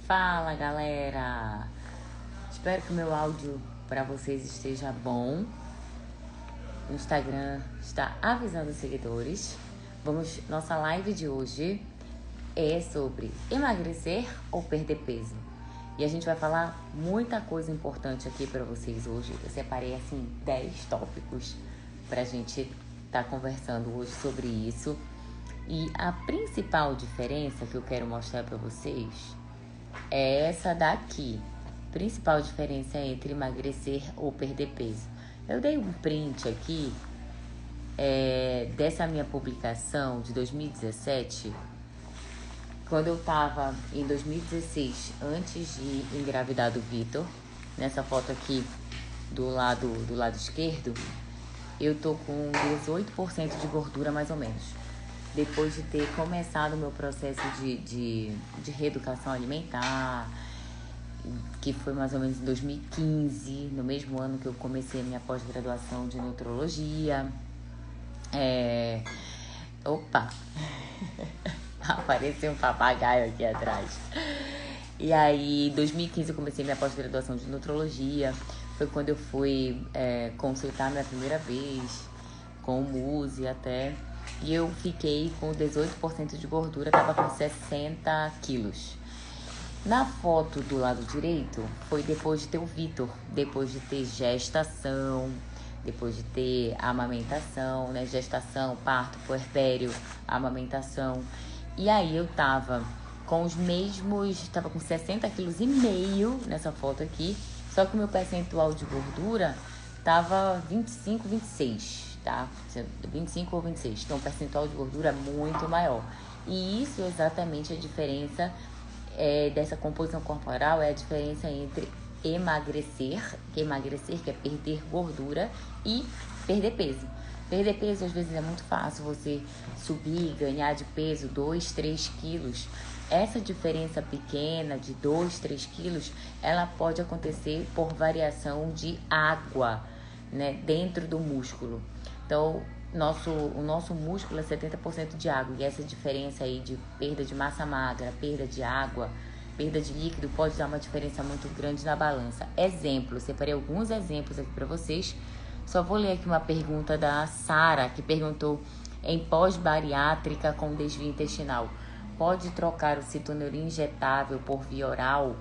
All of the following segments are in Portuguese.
Fala, galera! Espero que o meu áudio para vocês esteja bom. O Instagram está avisando os seguidores. Nossa live de hoje é sobre emagrecer ou perder peso. E a gente vai falar muita coisa importante aqui para vocês hoje. Eu separei assim 10 tópicos pra gente estar conversando hoje sobre isso. E a principal diferença que eu quero mostrar para vocês é essa daqui. Principal diferença entre emagrecer ou perder peso. Eu dei um print aqui dessa minha publicação de 2017, quando eu tava em 2016, antes de engravidar do Vitor. Nessa foto aqui do lado esquerdo, eu tô com 18% de gordura mais ou menos. Depois de ter começado o meu processo de reeducação alimentar, que foi mais ou menos em 2015, no mesmo ano que eu comecei a minha pós-graduação de nutrologia. Opa! Apareceu um papagaio aqui atrás. E aí, em 2015 eu comecei minha pós-graduação de nutrologia. Foi quando eu fui consultar minha primeira vez, com o Muzi até. E eu fiquei com 18% de gordura, tava com 60 quilos. Na foto do lado direito, foi depois de ter o Vitor, depois de ter gestação, depois de ter amamentação, né? Gestação, parto, puerpério, amamentação. E aí eu tava com os mesmos, tava com 60 quilos e meio nessa foto aqui, só que o meu percentual de gordura tava 25, 26. Tá? 25 ou 26, então um percentual de gordura muito maior. E isso exatamente a diferença dessa composição corporal, é a diferença entre emagrecer, que é perder gordura, e perder peso. Perder peso às vezes é muito fácil, você subir, ganhar de peso 2, 3 quilos. Essa diferença pequena de 2, 3 quilos, ela pode acontecer por variação de água, né, dentro do músculo. Então, o nosso músculo é 70% de água. E essa diferença aí de perda de massa magra, perda de água, perda de líquido, pode dar uma diferença muito grande na balança. Exemplo, separei alguns exemplos aqui para vocês. Só vou ler aqui uma pergunta da Sara, que perguntou: em pós-bariátrica com desvio intestinal, pode trocar o citoneurin injetável por via oral?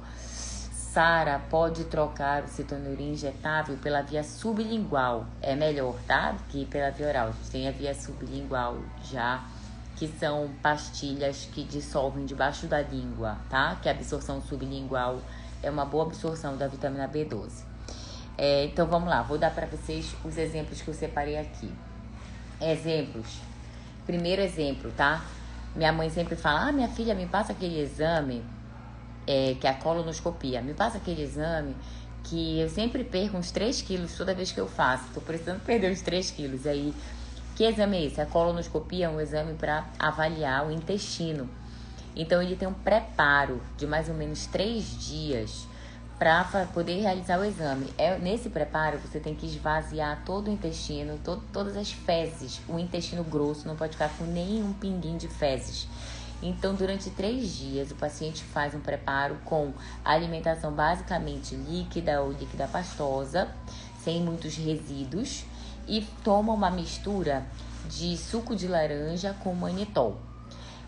Sara, pode trocar o citoneurin injetável pela via sublingual. É melhor, tá? Que pela via oral. A gente tem a via sublingual já, que são pastilhas que dissolvem debaixo da língua, tá? Que a absorção sublingual é uma boa absorção da vitamina B12. Então vamos lá, vou dar para vocês os exemplos que eu separei aqui. Exemplos. Primeiro exemplo, tá? Minha mãe sempre fala: minha filha, me passa aquele exame, que é a colonoscopia. Me passa aquele exame que eu sempre perco uns 3 quilos toda vez que eu faço. Tô precisando perder uns 3 quilos. Aí, que exame é esse? A colonoscopia é um exame para avaliar o intestino. Então, ele tem um preparo de mais ou menos 3 dias para poder realizar o exame. Nesse preparo, você tem que esvaziar todo o intestino, todas as fezes. O intestino grosso não pode ficar com nenhum pinguinho de fezes. Então, durante 3 dias, o paciente faz um preparo com alimentação basicamente líquida ou líquida pastosa, sem muitos resíduos, e toma uma mistura de suco de laranja com manitol.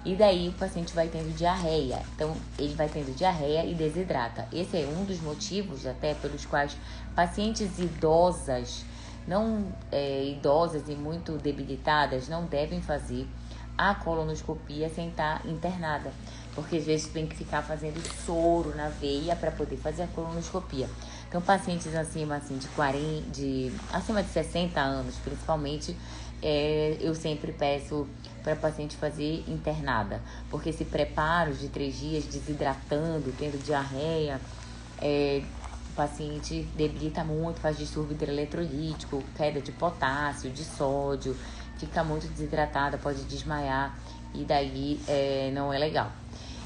E daí o paciente vai tendo diarreia. Então, ele vai tendo diarreia e desidrata. Esse é um dos motivos até pelos quais pacientes idosas e muito debilitadas não devem fazer a colonoscopia sem estar internada, porque às vezes tem que ficar fazendo soro na veia para poder fazer a colonoscopia. Então, pacientes acima de 60 anos, principalmente, eu sempre peço para a paciente fazer internada, porque esse preparo de 3 dias, desidratando, tendo diarreia, o paciente debilita muito, faz distúrbio hidroeletrolítico, queda de potássio, de sódio, fica muito desidratada, pode desmaiar, e daí não é legal.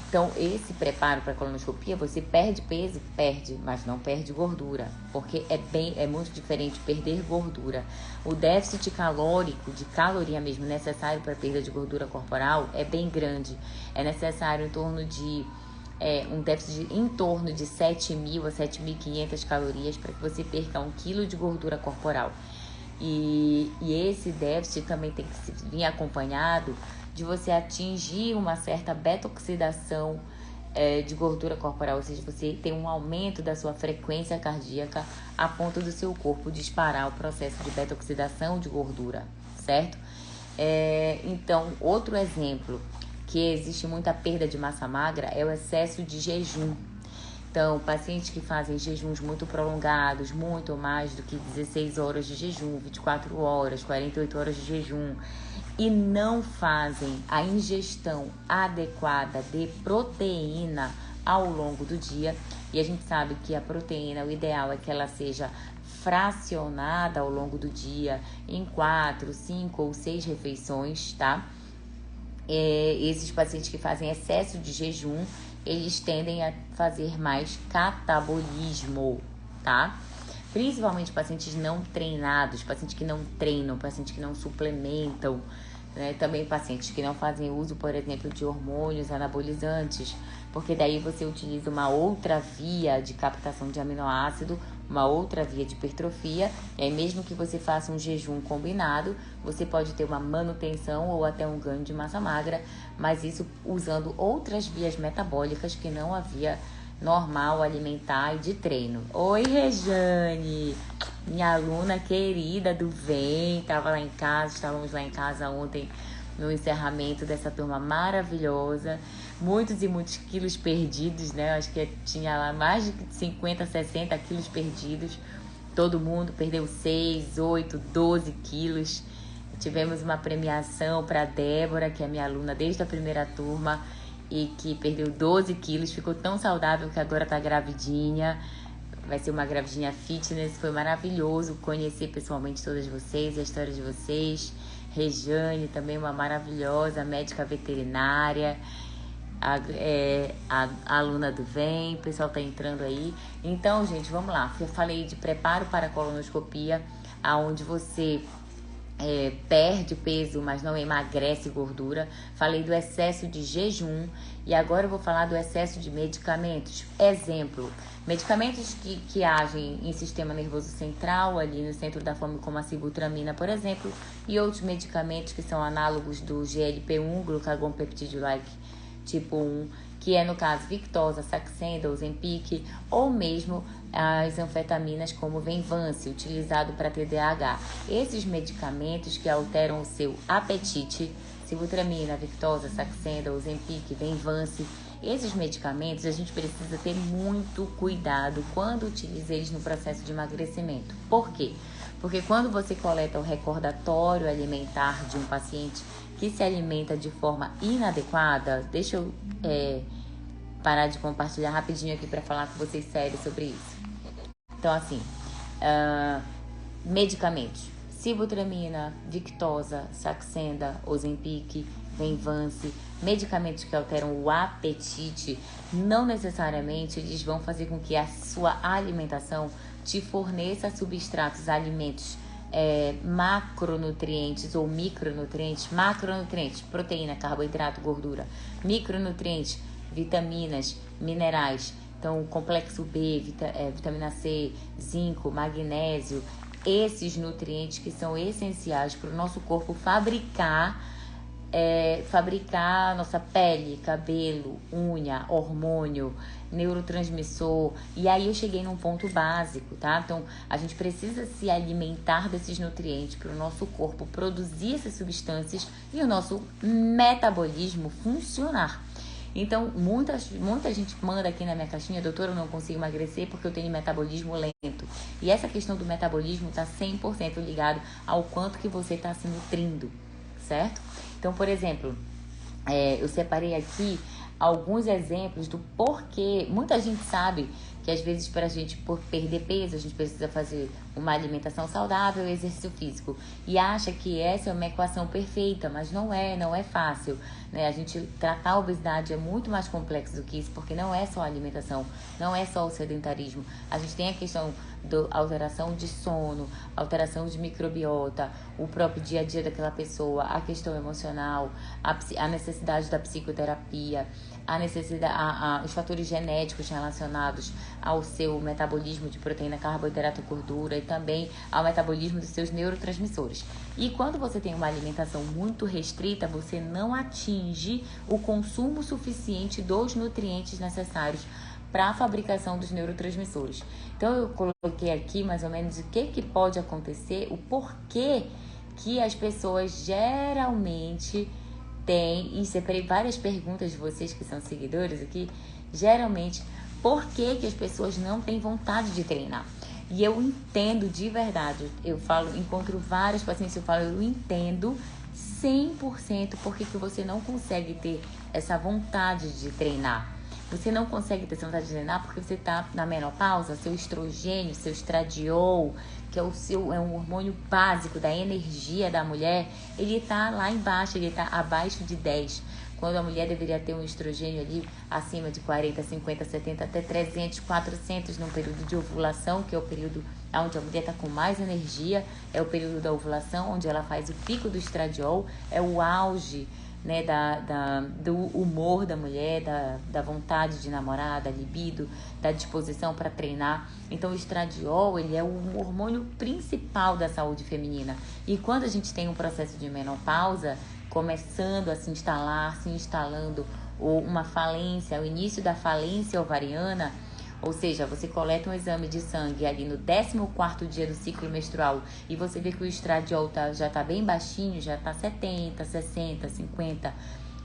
Então, esse preparo para colonoscopia, você perde peso, mas não perde gordura, porque é muito diferente perder gordura. O déficit calórico, de caloria mesmo, necessário para perda de gordura corporal é bem grande. É necessário em torno de um déficit em torno de 7.000 a 7.500 calorias para que você perca 1 quilo de gordura corporal. E esse déficit também tem que vir acompanhado de você atingir uma certa beta-oxidação de gordura corporal, ou seja, você tem um aumento da sua frequência cardíaca a ponto do seu corpo disparar o processo de beta-oxidação de gordura, certo? Então, outro exemplo que existe muita perda de massa magra é o excesso de jejum. Então, pacientes que fazem jejuns muito prolongados, muito mais do que 16 horas de jejum, 24 horas, 48 horas de jejum, e não fazem a ingestão adequada de proteína ao longo do dia. E a gente sabe que a proteína, o ideal é que ela seja fracionada ao longo do dia em 4, 5 ou 6 refeições, tá? Esses pacientes que fazem excesso de jejum, eles tendem a fazer mais catabolismo, tá? Principalmente pacientes não treinados, pacientes que não treinam, pacientes que não suplementam, né? Também pacientes que não fazem uso, por exemplo, de hormônios anabolizantes, porque daí você utiliza uma outra via de captação de aminoácido, uma outra via de hipertrofia, e aí mesmo que você faça um jejum combinado, você pode ter uma manutenção ou até um ganho de massa magra, mas isso usando outras vias metabólicas que não a via normal, alimentar e de treino. Oi, Rejane, minha aluna querida do VEM, estávamos lá em casa ontem no encerramento dessa turma maravilhosa, muitos e muitos quilos perdidos, né? Acho que tinha lá mais de 50, 60 quilos perdidos, todo mundo perdeu 6, 8, 12 quilos. Tivemos uma premiação para a Débora, que é minha aluna desde a primeira turma, e que perdeu 12 quilos, ficou tão saudável que agora tá gravidinha, vai ser uma gravidinha fitness. Foi maravilhoso conhecer pessoalmente todas vocês, a história de vocês. Rejane, também uma maravilhosa médica veterinária, a aluna do VEM, o pessoal tá entrando aí. Então, gente, vamos lá. Eu falei de preparo para a colonoscopia, aonde você perde peso, mas não emagrece gordura. Falei do excesso de jejum e agora eu vou falar do excesso de medicamentos. Exemplo, medicamentos que agem em sistema nervoso central, ali no centro da fome, como a sibutramina, por exemplo, e outros medicamentos que são análogos do GLP-1, glucagon peptídeo-like tipo 1, que é no caso Victoza, Saxenda, Ozempic, ou mesmo as anfetaminas como Venvance, utilizado para TDAH. Esses medicamentos que alteram o seu apetite, sibutramina, Victoza, Saxenda, Ozempic, Venvance, esses medicamentos a gente precisa ter muito cuidado quando utiliza eles no processo de emagrecimento. Por quê? Porque quando você coleta o recordatório alimentar de um paciente que se alimenta de forma inadequada, deixa eu parar de compartilhar rapidinho aqui para falar com vocês sério sobre isso. Então, assim, medicamentos: sibutramina, Victoza, Saxenda, Ozempic, Venvance, medicamentos que alteram o apetite, não necessariamente eles vão fazer com que a sua alimentação te forneça substratos, alimentos macronutrientes ou micronutrientes. Macronutrientes: proteína, carboidrato, gordura. Micronutrientes: vitaminas, minerais. Então, complexo B, vitamina C, zinco, magnésio. Esses nutrientes que são essenciais para o nosso corpo fabricar nossa pele, cabelo, unha, hormônio, neurotransmissor. E aí eu cheguei num ponto básico, tá? Então, a gente precisa se alimentar desses nutrientes para o nosso corpo produzir essas substâncias e o nosso metabolismo funcionar. Então, muita gente manda aqui na minha caixinha: doutora, eu não consigo emagrecer porque eu tenho metabolismo lento. E essa questão do metabolismo está 100% ligado ao quanto que você está se nutrindo, certo? Então, por exemplo, eu separei aqui alguns exemplos do porquê. Muita gente sabe que às vezes para a gente perder peso, a gente precisa fazer uma alimentação saudável e exercício físico. E acha que essa é uma equação perfeita, mas não é fácil, né? A gente tratar a obesidade é muito mais complexo do que isso, porque não é só a alimentação, não é só o sedentarismo. A gente tem a questão da alteração de sono, alteração de microbiota, o próprio dia a dia daquela pessoa, a questão emocional, a necessidade da psicoterapia, a necessidade, os fatores genéticos relacionados ao seu metabolismo de proteína, carboidrato e gordura, e também ao metabolismo dos seus neurotransmissores. E quando você tem uma alimentação muito restrita, você não atinge o consumo suficiente dos nutrientes necessários para a fabricação dos neurotransmissores. Então eu coloquei aqui mais ou menos o que pode acontecer, o porquê que as pessoas geralmente têm, e separei várias perguntas de vocês que são seguidores aqui, geralmente, por que as pessoas não têm vontade de treinar? E eu entendo de verdade, eu falo, encontro vários pacientes, eu entendo 100% por que você não consegue ter essa vontade de treinar. Você não consegue ter essa vontade de treinar porque você está na menopausa, seu estrogênio, seu estradiol, que é um hormônio básico da energia da mulher, ele está lá embaixo, ele está abaixo de 10. Quando a mulher deveria ter um estrogênio ali acima de 40, 50, 70, até 300, 400 no período de ovulação, que é o período onde a mulher está com mais energia, é o período da ovulação, onde ela faz o pico do estradiol, é o auge, né, do humor da mulher, da vontade de namorar, da libido, da disposição para treinar. Então o estradiol, ele é o hormônio principal da saúde feminina. E quando a gente tem um processo de menopausa começando a se instalando, ou uma falência, o início da falência ovariana, ou seja, você coleta um exame de sangue ali no 14º dia do ciclo menstrual e você vê que o estradiol já está bem baixinho, já está 70, 60, 50,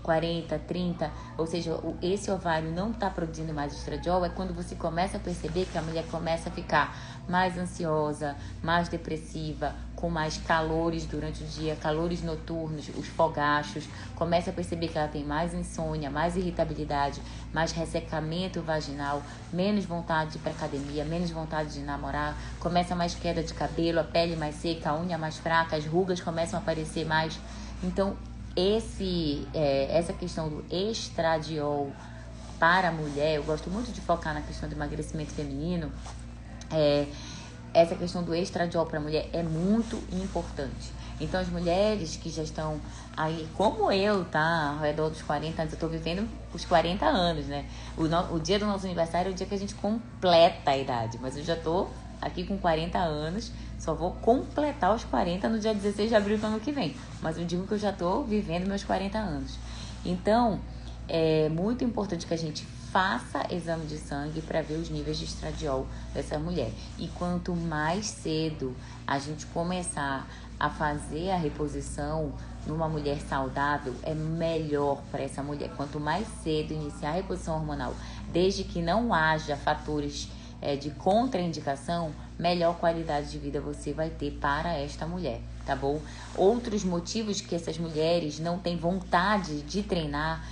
40, 30, ou seja, esse ovário não está produzindo mais estradiol, é quando você começa a perceber que a mulher começa a ficar mais ansiosa, mais depressiva, com mais calores durante o dia, calores noturnos, os fogachos, começa a perceber que ela tem mais insônia, mais irritabilidade, mais ressecamento vaginal, menos vontade de ir para academia, menos vontade de namorar, começa mais queda de cabelo, a pele mais seca, a unha mais fraca, as rugas começam a aparecer mais. Então, essa questão do estradiol para a mulher, eu gosto muito de focar na questão do emagrecimento feminino, essa questão do estradiol para a mulher é muito importante. Então, as mulheres que já estão aí, como eu, tá? Ao redor dos 40 anos, eu tô vivendo os 40 anos, né? O dia do nosso aniversário é o dia que a gente completa a idade, mas eu já tô aqui com 40 anos, só vou completar os 40 no dia 16 de abril do ano que vem. Mas eu digo que eu já tô vivendo meus 40 anos. Então, é muito importante que a gente faça exame de sangue para ver os níveis de estradiol dessa mulher. E quanto mais cedo a gente começar a fazer a reposição numa mulher saudável, é melhor para essa mulher. Quanto mais cedo iniciar a reposição hormonal, desde que não haja fatores de contraindicação, melhor qualidade de vida você vai ter para esta mulher, tá bom? Outros motivos que essas mulheres não têm vontade de treinar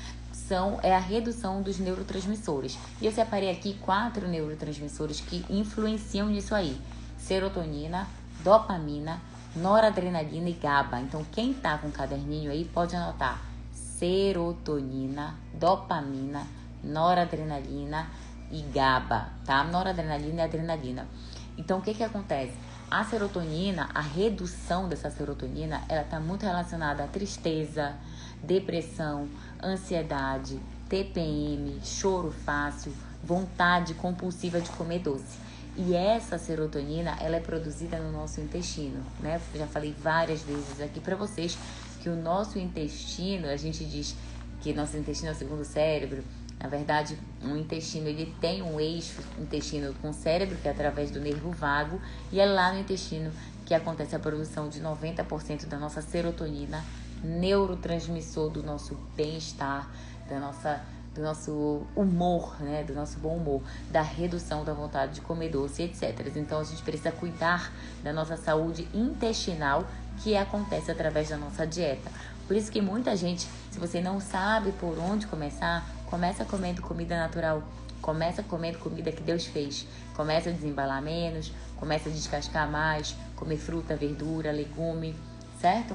é a redução dos neurotransmissores. E eu separei aqui 4 neurotransmissores que influenciam nisso aí: serotonina, dopamina, noradrenalina e GABA. Então, quem tá com o caderninho aí pode anotar: serotonina, dopamina, noradrenalina e GABA, tá? Noradrenalina e adrenalina. Então, o que acontece? A serotonina, a redução dessa serotonina, ela tá muito relacionada à tristeza, depressão, ansiedade, TPM, choro fácil, vontade compulsiva de comer doce. E essa serotonina, ela é produzida no nosso intestino, né? Eu já falei várias vezes aqui para vocês que o nosso intestino, a gente diz que nosso intestino é o segundo cérebro. Na verdade, o intestino, ele tem um eixo intestino com o cérebro, que é através do nervo vago, e é lá no intestino que acontece a produção de 90% da nossa serotonina, neurotransmissor do nosso bem-estar, do nosso humor, né? Do nosso bom humor, da redução da vontade de comer doce, etc. Então, a gente precisa cuidar da nossa saúde intestinal, que acontece através da nossa dieta. Por isso que muita gente, se você não sabe por onde começar, começa comendo comida natural, começa comendo comida que Deus fez, começa a desembalar menos, começa a descascar mais, comer fruta, verdura, legume, certo?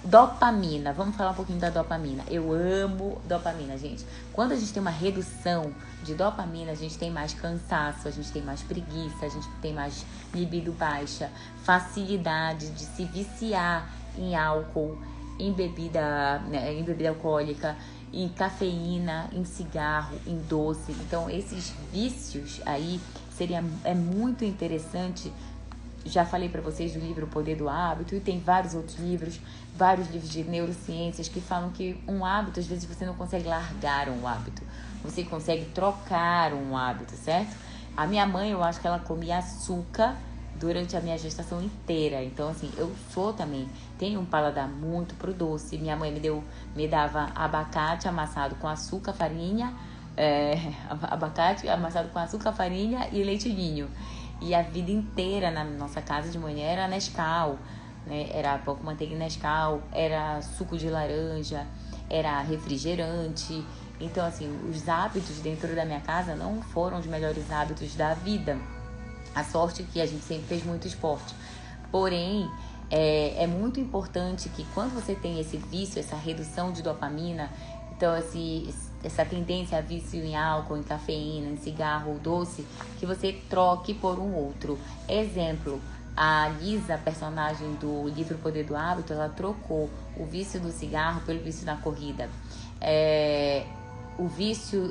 Dopamina, vamos falar um pouquinho da dopamina. Eu amo dopamina, gente. Quando a gente tem uma redução de dopamina, a gente tem mais cansaço, a gente tem mais preguiça, a gente tem mais libido baixa, facilidade de se viciar em álcool, em bebida alcoólica. em cafeína, em cigarro, em doce. Então, esses vícios aí é muito interessante. Já falei para vocês do livro O Poder do Hábito, e tem vários outros livros, vários livros de neurociências que falam que um hábito, às vezes você não consegue largar um hábito, você consegue trocar um hábito, certo? A minha mãe, eu acho que ela comia açúcar durante a minha gestação inteira. Então, assim, eu tenho um paladar muito pro doce. Minha mãe me dava abacate amassado com açúcar, farinha, abacate amassado com açúcar, farinha e leite ninho. E a vida inteira na nossa casa de manhã era Nescau, né? Era pão com manteiga e Nescau, era suco de laranja, era refrigerante. Então, assim, os hábitos dentro da minha casa não foram os melhores hábitos da vida. A sorte é que a gente sempre fez muito esporte. Porém, é muito importante que quando você tem esse vício, essa redução de dopamina, então essa tendência a vício em álcool, em cafeína, em cigarro ou doce, que você troque por um outro. Exemplo, a Lisa, personagem do livro O Poder do Hábito, ela trocou o vício do cigarro pelo vício da corrida. O vício,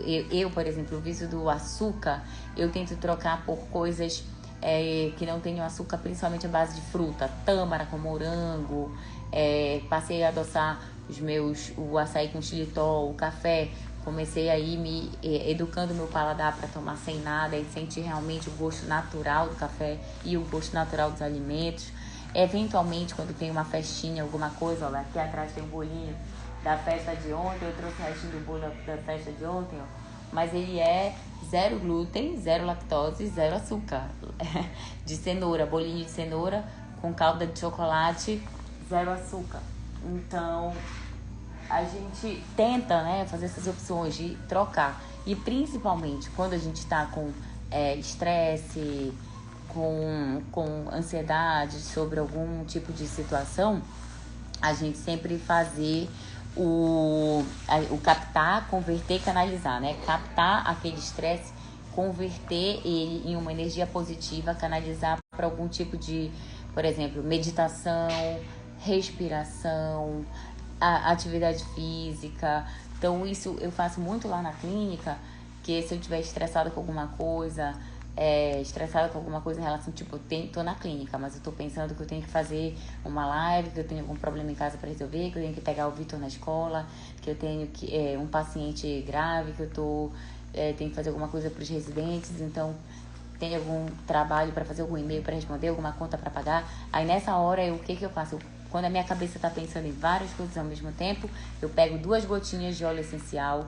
por exemplo, o vício do açúcar, eu tento trocar por coisas que não tenham açúcar, principalmente a base de fruta, tâmara com morango. Passei a adoçar o açaí com xilitol, o café. Comecei aí me educando meu paladar para tomar sem nada e sentir realmente o gosto natural do café e o gosto natural dos alimentos. Eventualmente, quando tem uma festinha, alguma coisa, ó, aqui atrás tem um bolinho da festa de ontem, eu trouxe o restinho do bolo da festa de ontem, ó, mas ele é 0 glúten, 0 lactose, 0 açúcar. De cenoura, bolinho de cenoura com calda de chocolate, 0 açúcar. Então, a gente tenta, né, fazer essas opções de trocar. E principalmente quando a gente está com estresse, com ansiedade sobre algum tipo de situação, a gente sempre fazer o captar, converter, canalizar, né? Captar aquele estresse, converter ele em uma energia positiva, canalizar para algum tipo de, por exemplo, meditação, respiração, atividade física. Então isso eu faço muito lá na clínica, que se eu estiver estressada com alguma coisa, estressada com alguma coisa em relação, tipo, tô na clínica, mas eu tô pensando que eu tenho que fazer uma live, que eu tenho algum problema em casa para resolver, que eu tenho que pegar o Vitor na escola, que eu tenho que um paciente grave, que eu tenho que fazer alguma coisa para os residentes, então tem algum trabalho para fazer, algum e-mail para responder, alguma conta para pagar. Aí nessa hora, o que eu faço? Quando a minha cabeça tá pensando em várias coisas ao mesmo tempo, eu pego 2 gotinhas de óleo essencial,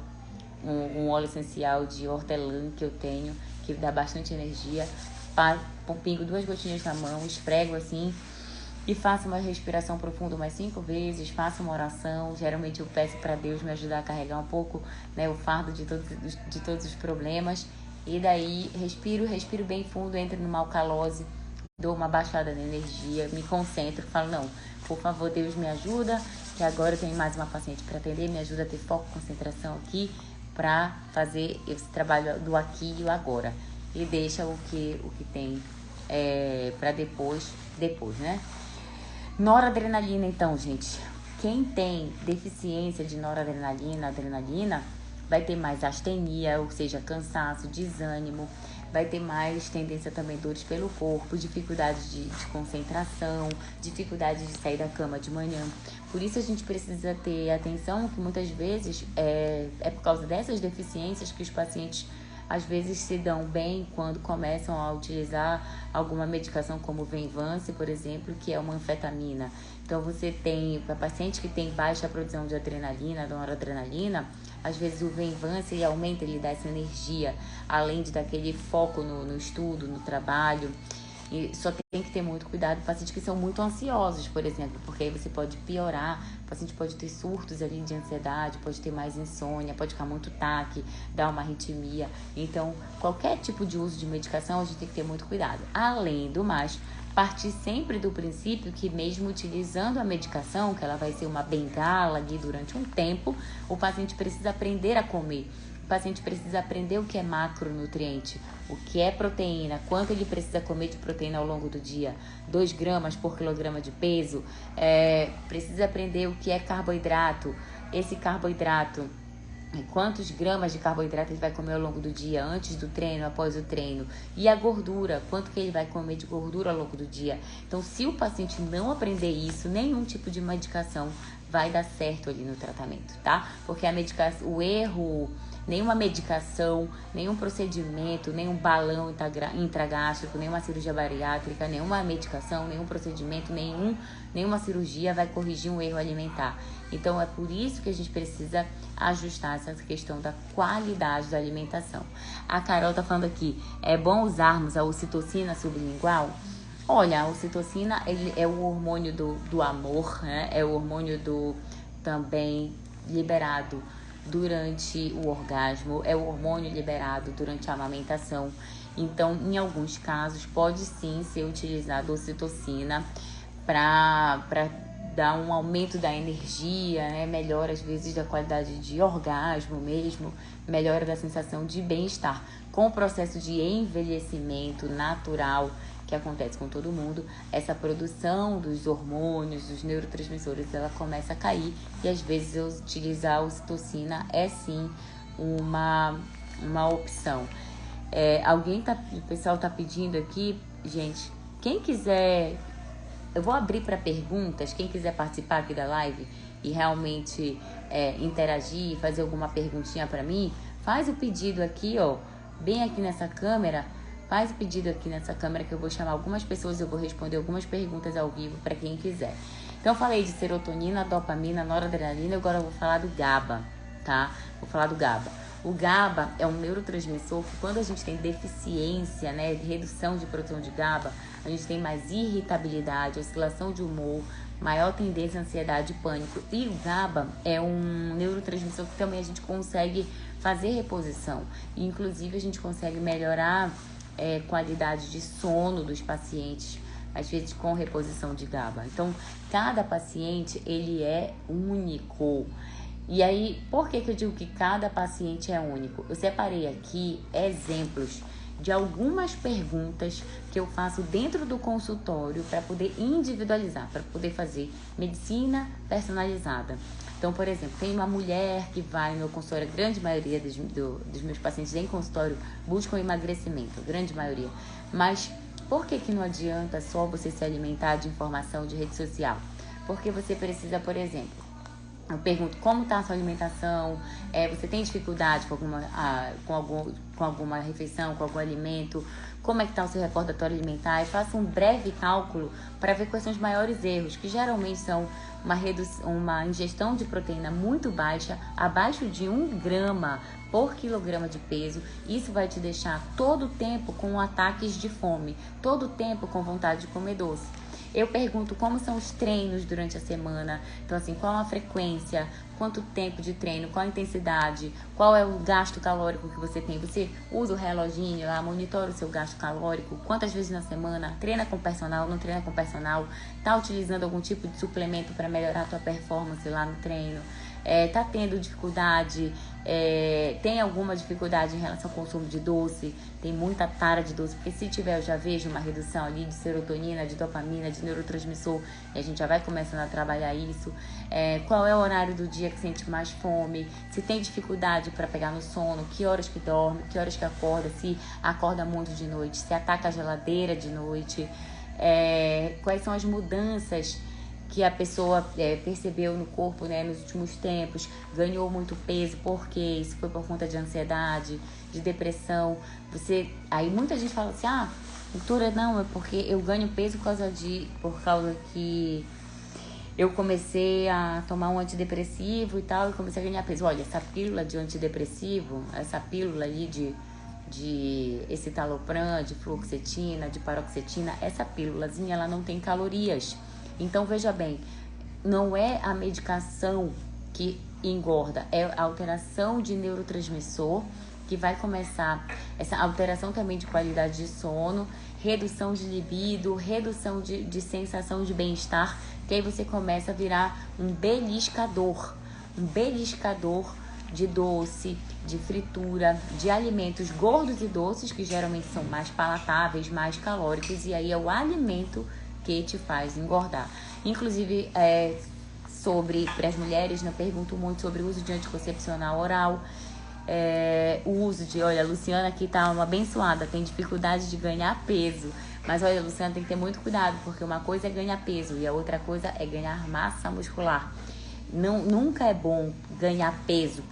um óleo essencial de hortelã que eu tenho, que dá bastante energia, pingo 2 gotinhas na mão, esfrego assim e faço uma respiração profunda umas 5 vezes, faço uma oração. Geralmente eu peço para Deus me ajudar a carregar um pouco, né, o fardo de todos os problemas. E daí respiro bem fundo, entro numa alcalose, dou uma baixada na energia, me concentro, falo, não, por favor, Deus me ajuda, que agora eu tenho mais uma paciente para atender, me ajuda a ter foco, concentração aqui, para fazer esse trabalho do aqui e o agora. E deixa o que tem para depois, né? Noradrenalina, então, gente. Quem tem deficiência de noradrenalina, adrenalina, vai ter mais astenia, ou seja, cansaço, desânimo, vai ter mais tendência também dores pelo corpo, dificuldades de concentração, dificuldade de sair da cama de manhã. Por isso a gente precisa ter atenção que muitas vezes é por causa dessas deficiências que os pacientes às vezes se dão bem quando começam a utilizar alguma medicação como o Venvance, por exemplo, que é uma anfetamina. Então você tem, para paciente que tem baixa produção de adrenalina, noradrenalina, às vezes o Venvance aumenta, ele dá essa energia, além de dar aquele foco no estudo, no trabalho. E só tem que ter muito cuidado com pacientes que são muito ansiosos, por exemplo, porque aí você pode piorar, o paciente pode ter surtos ali de ansiedade, pode ter mais insônia, pode ficar muito taque, dar uma arritmia. Então, qualquer tipo de uso de medicação, a gente tem que ter muito cuidado. Além do mais, partir sempre do princípio que mesmo utilizando a medicação, que ela vai ser uma bengala ali durante um tempo, o paciente precisa aprender a comer. O paciente precisa aprender o que é macronutriente, o que é proteína, quanto ele precisa comer de proteína ao longo do dia, 2 gramas por quilograma de peso. Precisa aprender o que é carboidrato. Esse carboidrato quantos gramas de carboidrato ele vai comer ao longo do dia, antes do treino, após o treino. E a gordura, quanto que ele vai comer de gordura ao longo do dia. Então, se o paciente não aprender isso, nenhum tipo de medicação vai dar certo ali no tratamento, tá? Porque a medicação, o erro, nenhuma medicação, nenhum procedimento, nenhum balão intragástrico, nenhuma cirurgia bariátrica, nenhuma medicação, nenhum procedimento, nenhuma cirurgia vai corrigir um erro alimentar. Então, é por isso que a gente precisa ajustar essa questão da qualidade da alimentação. A Carol tá falando aqui, é bom usarmos a ocitocina sublingual? Olha, a ocitocina ele é o hormônio do amor, né? É o hormônio também liberado durante o orgasmo, é o hormônio liberado durante a amamentação. Então, em alguns casos, pode sim ser utilizada a ocitocina para dar um aumento da energia, né? Melhora às vezes da qualidade de orgasmo mesmo, melhora da sensação de bem-estar. Com o processo de envelhecimento natural que acontece com todo mundo, essa produção dos hormônios, dos neurotransmissores, ela começa a cair e às vezes utilizar a ocitocina é sim uma opção. O pessoal tá pedindo aqui, gente, quem quiser, eu vou abrir para perguntas, quem quiser participar aqui da live e realmente interagir, fazer alguma perguntinha para mim, faz o pedido aqui, ó, bem aqui nessa câmera. Faz o pedido aqui nessa câmera que eu vou chamar algumas pessoas, eu vou responder algumas perguntas ao vivo para quem quiser. Então, eu falei de serotonina, dopamina, noradrenalina, agora eu vou falar do GABA, tá? Vou falar do GABA. O GABA é um neurotransmissor que quando a gente tem deficiência, né, de redução de produção de GABA, a gente tem mais irritabilidade, oscilação de humor, maior tendência à ansiedade e pânico. E o GABA é um neurotransmissor que também a gente consegue fazer reposição. E, inclusive, a gente consegue melhorar qualidade de sono dos pacientes, às vezes com reposição de GABA. Então, cada paciente, ele é único. E aí, por que eu digo que cada paciente é único? Eu separei aqui exemplos de algumas perguntas que eu faço dentro do consultório para poder individualizar, para poder fazer medicina personalizada. Então, por exemplo, tem uma mulher que vai no meu consultório, a grande maioria dos meus pacientes em consultório buscam emagrecimento, a grande maioria. Mas por que não adianta só você se alimentar de informação de rede social? Porque você precisa, por exemplo, eu pergunto como está a sua alimentação, você tem dificuldade com alguma refeição, com algum alimento, como é que está o seu recordatório alimentar, e faço um breve cálculo para ver quais são os maiores erros, que geralmente são uma ingestão de proteína muito baixa, abaixo de 1 grama por quilograma de peso. Isso vai te deixar todo o tempo com ataques de fome, todo o tempo com vontade de comer doce. Eu pergunto como são os treinos durante a semana. Então, assim, qual a frequência, quanto tempo de treino, qual a intensidade, qual é o gasto calórico que você tem. Você usa o reloginho lá, monitora o seu gasto calórico, quantas vezes na semana, treina com personal, não treina com personal, tá utilizando algum tipo de suplemento para melhorar a tua performance lá no treino. Tá tendo dificuldade, tem alguma dificuldade em relação ao consumo de doce, tem muita tara de doce, porque se tiver, eu já vejo uma redução ali de serotonina, de dopamina, de neurotransmissor, e a gente já vai começando a trabalhar isso. Qual é o horário do dia que sente mais fome, se tem dificuldade para pegar no sono, que horas que dorme, que horas que acorda, se acorda muito de noite, se ataca a geladeira de noite, quais são as mudanças que a pessoa percebeu no corpo, né, nos últimos tempos, ganhou muito peso, porque isso foi por conta de ansiedade, de depressão. Aí muita gente fala assim, doutora, não, é porque eu ganho peso por causa que eu comecei a tomar um antidepressivo e tal, e comecei a ganhar peso. Olha, essa pílula de antidepressivo, essa pílula ali de escitalopram, de fluoxetina, de paroxetina, essa pílulazinha, ela não tem calorias. Então, veja bem, não é a medicação que engorda, é a alteração de neurotransmissor que vai começar, essa alteração também de qualidade de sono, redução de libido, redução de sensação de bem-estar, que aí você começa a virar um beliscador de doce, de fritura, de alimentos gordos e doces, que geralmente são mais palatáveis, mais calóricos, e aí é o alimento que te faz engordar. Inclusive, sobre, para as mulheres, né, pergunto muito sobre o uso de anticoncepcional oral, o uso de, olha, a Luciana aqui tá uma abençoada, tem dificuldade de ganhar peso. Mas olha, Luciana, tem que ter muito cuidado, porque uma coisa é ganhar peso e a outra coisa é ganhar massa muscular. Não, nunca é bom ganhar peso,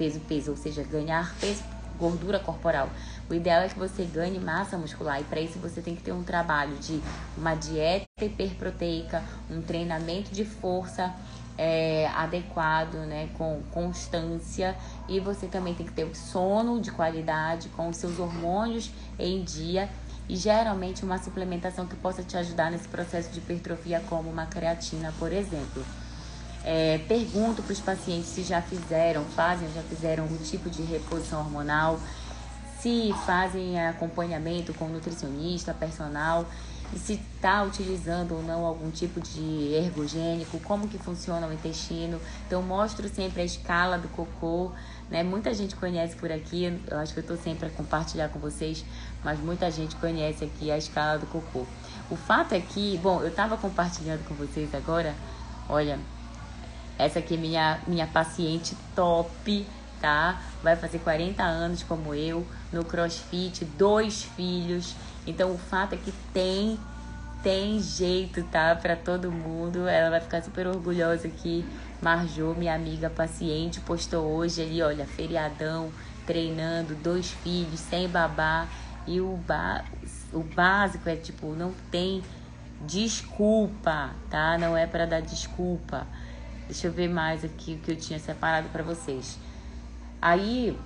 ou seja, ganhar peso, gordura corporal. O ideal é que você ganhe massa muscular e para isso você tem que ter um trabalho de uma dieta hiperproteica, um treinamento de força adequado, né, com constância, e você também tem que ter o sono de qualidade, com os seus hormônios em dia e geralmente uma suplementação que possa te ajudar nesse processo de hipertrofia, como uma creatina, por exemplo. Pergunto para os pacientes se já fizeram algum tipo de reposição hormonal, se fazem acompanhamento com nutricionista, personal, e se está utilizando ou não algum tipo de ergogênico, como que funciona o intestino. Então, mostro sempre a escala do cocô, né? Muita gente conhece por aqui, eu acho que eu estou sempre a compartilhar com vocês, mas muita gente conhece aqui a escala do cocô. O fato é que, bom, eu estava compartilhando com vocês agora, olha, essa aqui é minha paciente top, tá? Vai fazer 40 anos como eu, no CrossFit, 2 filhos. Então o fato é que tem jeito, tá? Pra todo mundo. Ela vai ficar super orgulhosa aqui. Marjô, minha amiga paciente, postou hoje ali, olha, feriadão, treinando, 2 filhos, sem babá. E o básico é tipo, não tem desculpa, tá? Não é pra dar desculpa. Deixa eu ver mais aqui o que eu tinha separado para vocês. Aí,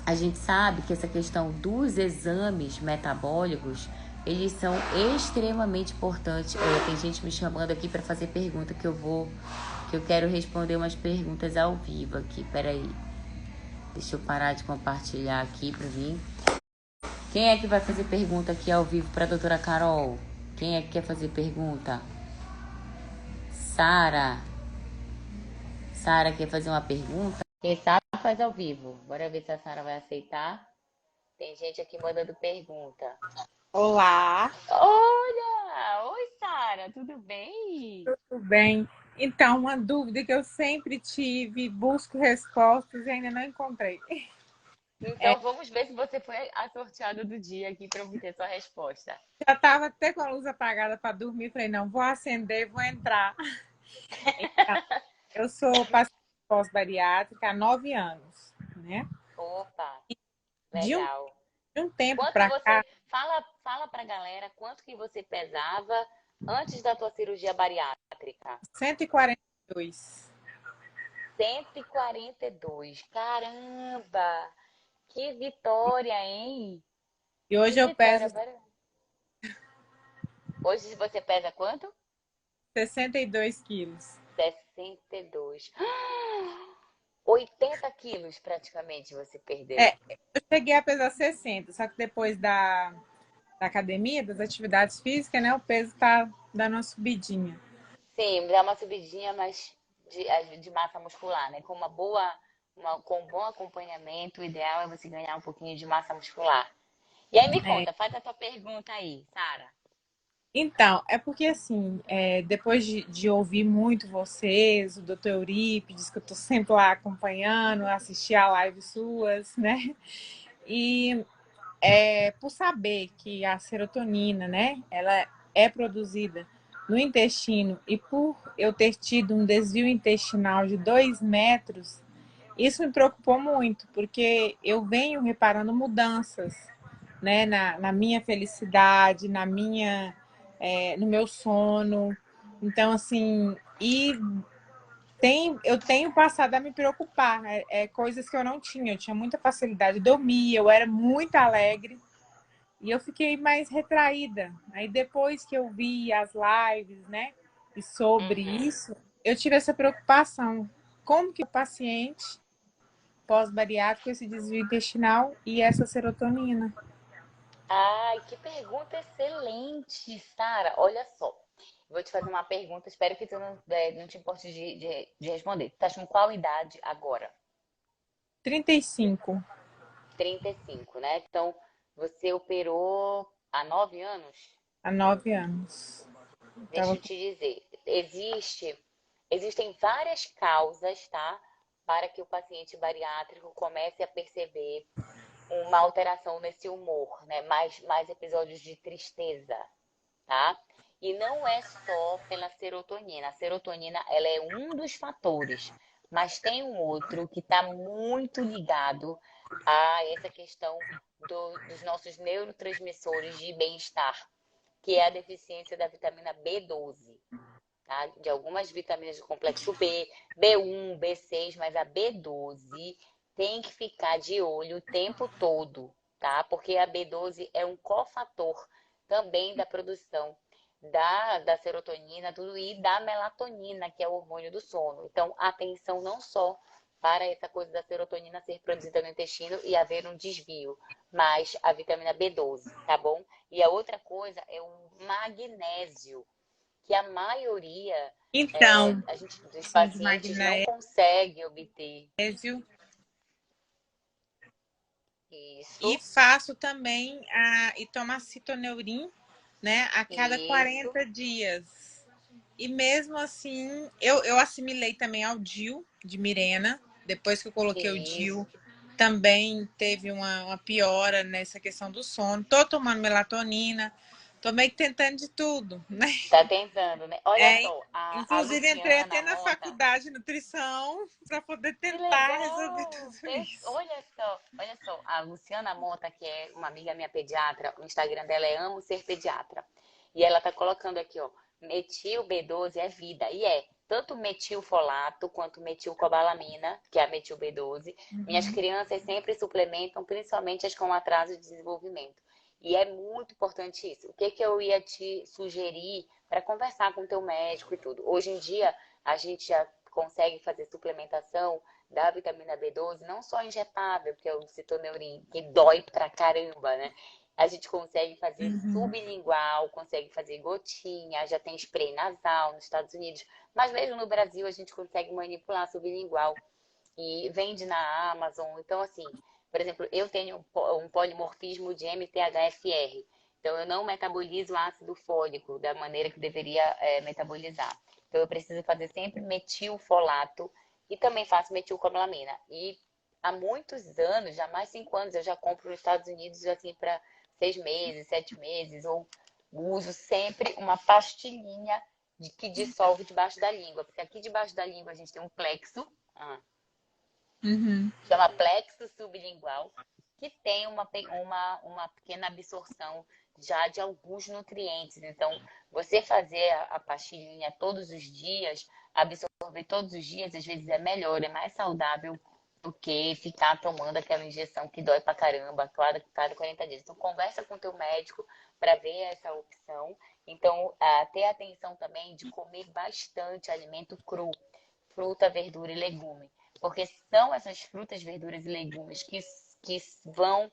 a gente sabe que essa questão dos exames metabólicos, eles são extremamente importantes. Tem gente me chamando aqui para fazer pergunta que eu quero responder umas perguntas ao vivo aqui. Peraí. Deixa eu parar de compartilhar aqui para mim. Quem é que vai fazer pergunta aqui ao vivo para a doutora Carol? Quem é que quer fazer pergunta? Sara. Sara quer fazer uma pergunta? Quem sabe faz ao vivo. Bora ver se a Sara vai aceitar. Tem gente aqui mandando pergunta. Olá, Olha! Oi, Sara, tudo bem? tudo bem? Então, uma dúvida que eu sempre tive, busco respostas e ainda não encontrei. Então vamos ver se você foi a sorteada do dia aqui para obter sua resposta. Já estava até com a luz apagada para dormir, falei, não, vou acender, vou entrar. Então, eu sou paciente pós-bariátrica há 9 anos, né? Opa, De um, legal. de um tempo Quanto que para cá, você fala pra galera quanto que você pesava antes da tua cirurgia bariátrica? 142. 142. Caramba! Que vitória, hein? E Que hoje eu vitória. peso Hoje você pesa quanto? 62 quilos. 62. 80 quilos praticamente você perdeu. É, eu cheguei a pesar 60, só que depois da academia, das atividades físicas, né? O peso tá dando uma subidinha. Sim, dá uma subidinha, mas de massa muscular, né? Com um bom acompanhamento, o ideal é você ganhar um pouquinho de massa muscular. E aí me É, conta, faz a tua pergunta aí, Sara. então, é porque assim, depois de ouvir muito vocês, o Dr. Eurípides, que eu tô sempre lá acompanhando, assistir a live suas, né? E por saber que a serotonina, né, ela é produzida no intestino e por eu ter tido um desvio intestinal de 2 metros, isso me preocupou muito, porque eu venho reparando mudanças, né, na minha felicidade, no meu sono. Então, assim, eu tenho passado a me preocupar, coisas que eu não tinha. Eu tinha muita facilidade de dormir, eu era muito alegre e eu fiquei mais retraída. Aí depois que eu vi as lives, né, e sobre Uhum. isso, eu tive essa preocupação. Como que o paciente pós-bariátrico, esse desvio intestinal e essa serotonina? Ai, que pergunta excelente, Sara. Olha só, vou te fazer uma pergunta, espero que tu não te importe de responder. Tu tá com qual idade agora? 35 35, né? Então, você operou há 9 anos? a 9 anos. Deixa Tava eu te dizer, existe. Existem várias causas, tá? Para que o paciente bariátrico comece a perceber uma alteração nesse humor, né? Mais episódios de tristeza, tá? E não é só pela serotonina. A serotonina, ela é um dos fatores, mas tem um outro que está muito ligado a essa questão dos nossos neurotransmissores de bem-estar, que é a deficiência da vitamina B12, tá? De algumas vitaminas do complexo B, B1, B6, mas a B12 tem que ficar de olho o tempo todo, tá? Porque a B12 é um cofator também da produção da serotonina tudo, e da melatonina, que é o hormônio do sono. Então, atenção não só para essa coisa da serotonina ser produzida no intestino e haver um desvio, mas a vitamina B12, tá bom? E a outra coisa é o magnésio, que a maioria Então, dos sim, de pacientes não magnésio consegue obter e isso, faço também a itomacitoneurin, né, a cada isso, 40 dias. E mesmo assim, eu assimilei também ao DIU de Mirena. Depois que eu coloquei o DIU, isso. também teve uma piora nessa questão do sono. Tô tomando melatonina, tô meio que tentando de tudo, né? Tá tentando, né? Olha É, só, a inclusive entrei Luciana até na Mota. faculdade de nutrição para poder Que tentar resolver legal! tudo isso. Olha só, a Luciana Mota, que é uma amiga minha pediatra, o Instagram dela é Amo Ser Pediatra. E ela tá colocando aqui, ó, metil B12 é vida. E é, tanto metilfolato quanto metilcobalamina, que é a metil B12. Minhas crianças sempre suplementam, principalmente as com atraso de desenvolvimento. E é muito importante isso. O que que eu ia te sugerir para conversar com o teu médico e tudo? Hoje em dia, a gente já consegue fazer suplementação da vitamina B12, não só injetável, que é o citoneurin, que dói pra caramba, né? A gente consegue fazer sublingual, consegue fazer gotinha, já tem spray nasal nos Estados Unidos, mas mesmo no Brasil a gente consegue manipular sublingual e vende na Amazon. Então, assim, por exemplo, eu tenho um polimorfismo de MTHFR, então eu não metabolizo ácido fólico da maneira que deveria metabolizar. Então, eu preciso fazer sempre metilfolato e também faço metilcobalamina. E há muitos anos, já mais 5 anos, eu já compro nos Estados Unidos assim para 6 meses, 7 meses, ou uso sempre uma pastilhinha que dissolve debaixo da língua, porque aqui debaixo da língua a gente tem um plexo, Uhum. chama plexo sublingual, que tem uma pequena absorção já de alguns nutrientes. Então, você fazer a pastilhinha todos os dias, absorver todos os dias, às vezes é melhor, é mais saudável do que ficar tomando aquela injeção que dói pra caramba cada 40 dias. Então, conversa com o teu médico para ver essa opção. Então, ter atenção também de comer bastante alimento cru, fruta, verdura e legume, porque são essas frutas, verduras e legumes que vão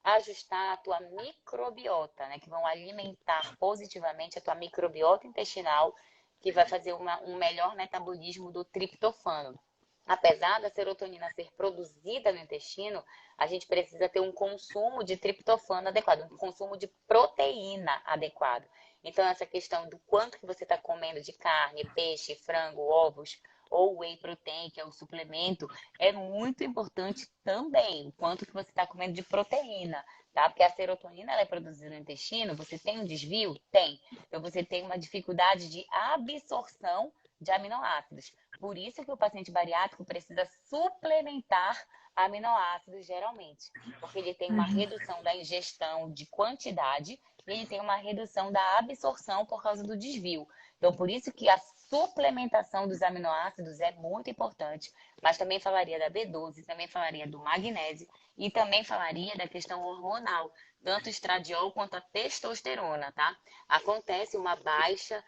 ajustar a tua microbiota, né? Que vão alimentar positivamente a tua microbiota intestinal, que vai fazer um melhor metabolismo do triptofano. Apesar da serotonina ser produzida no intestino, a gente precisa ter um consumo de triptofano adequado, um consumo de proteína adequado. Então, essa questão do quanto que você está comendo de carne, peixe, frango, ovos, ou whey protein, que é o suplemento, é muito importante também o quanto que você está comendo de proteína, tá? Porque a serotonina ela é produzida no intestino, você tem um desvio? Tem. Então você tem uma dificuldade de absorção de aminoácidos. Por isso que o paciente bariátrico precisa suplementar aminoácidos geralmente, porque ele tem uma redução da ingestão de quantidade e ele tem uma redução da absorção por causa do desvio. Então, por isso que a suplementação dos aminoácidos é muito importante, mas também falaria da B12, também falaria do magnésio e também falaria da questão hormonal, tanto estradiol quanto a testosterona, tá? Acontece uma baixa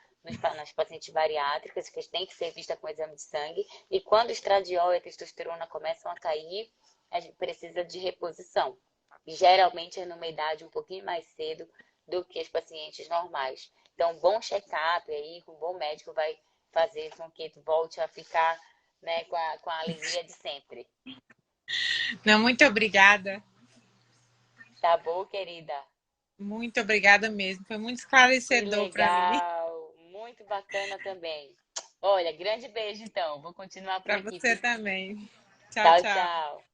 nas pacientes bariátricas, que tem que ser vista com exame de sangue, e quando o estradiol e a testosterona começam a cair, a gente precisa de reposição. E geralmente é numa idade um pouquinho mais cedo do que as pacientes normais. Então, bom check-up aí, com um bom médico vai fazer com que tu volte a ficar, né, com a alegria de sempre. Não, muito obrigada. Tá bom, querida? Muito obrigada mesmo. Foi muito Que esclarecedor para mim. legal! Muito bacana também. Olha, grande beijo então. Vou continuar por Para aqui. você também. Tchau, Tchau, tchau. tchau.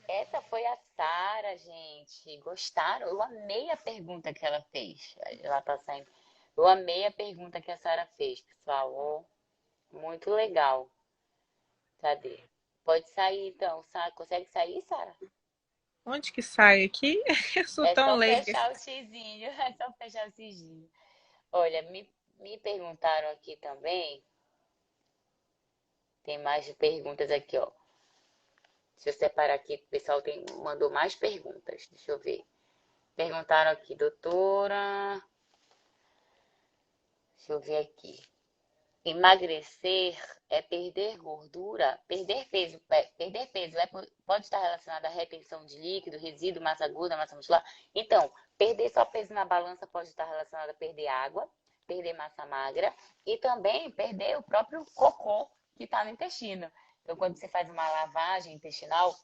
Essa foi a Sara, gente. Gostaram? Eu amei a pergunta que ela fez. Ela tá saindo. Eu amei a pergunta que a Sara fez, pessoal. Ó, muito legal. Cadê? Pode sair então. Consegue sair, Sara? Onde que sai aqui? Eu sou É tão só leiga. fechar o xizinho. É só fechar o xizinho. Olha, me perguntaram aqui também. Tem mais perguntas aqui, ó. Deixa eu separar aqui, o pessoal mandou mais perguntas. Deixa eu ver. Perguntaram aqui, doutora. Deixa eu ver aqui. Emagrecer é perder gordura? Perder peso pode estar relacionado à retenção de líquido, resíduo, massa gorda, massa muscular? Então, perder só peso na balança pode estar relacionado a perder água, perder massa magra e também perder o próprio cocô que está no intestino. Então, quando você faz uma lavagem intestinal,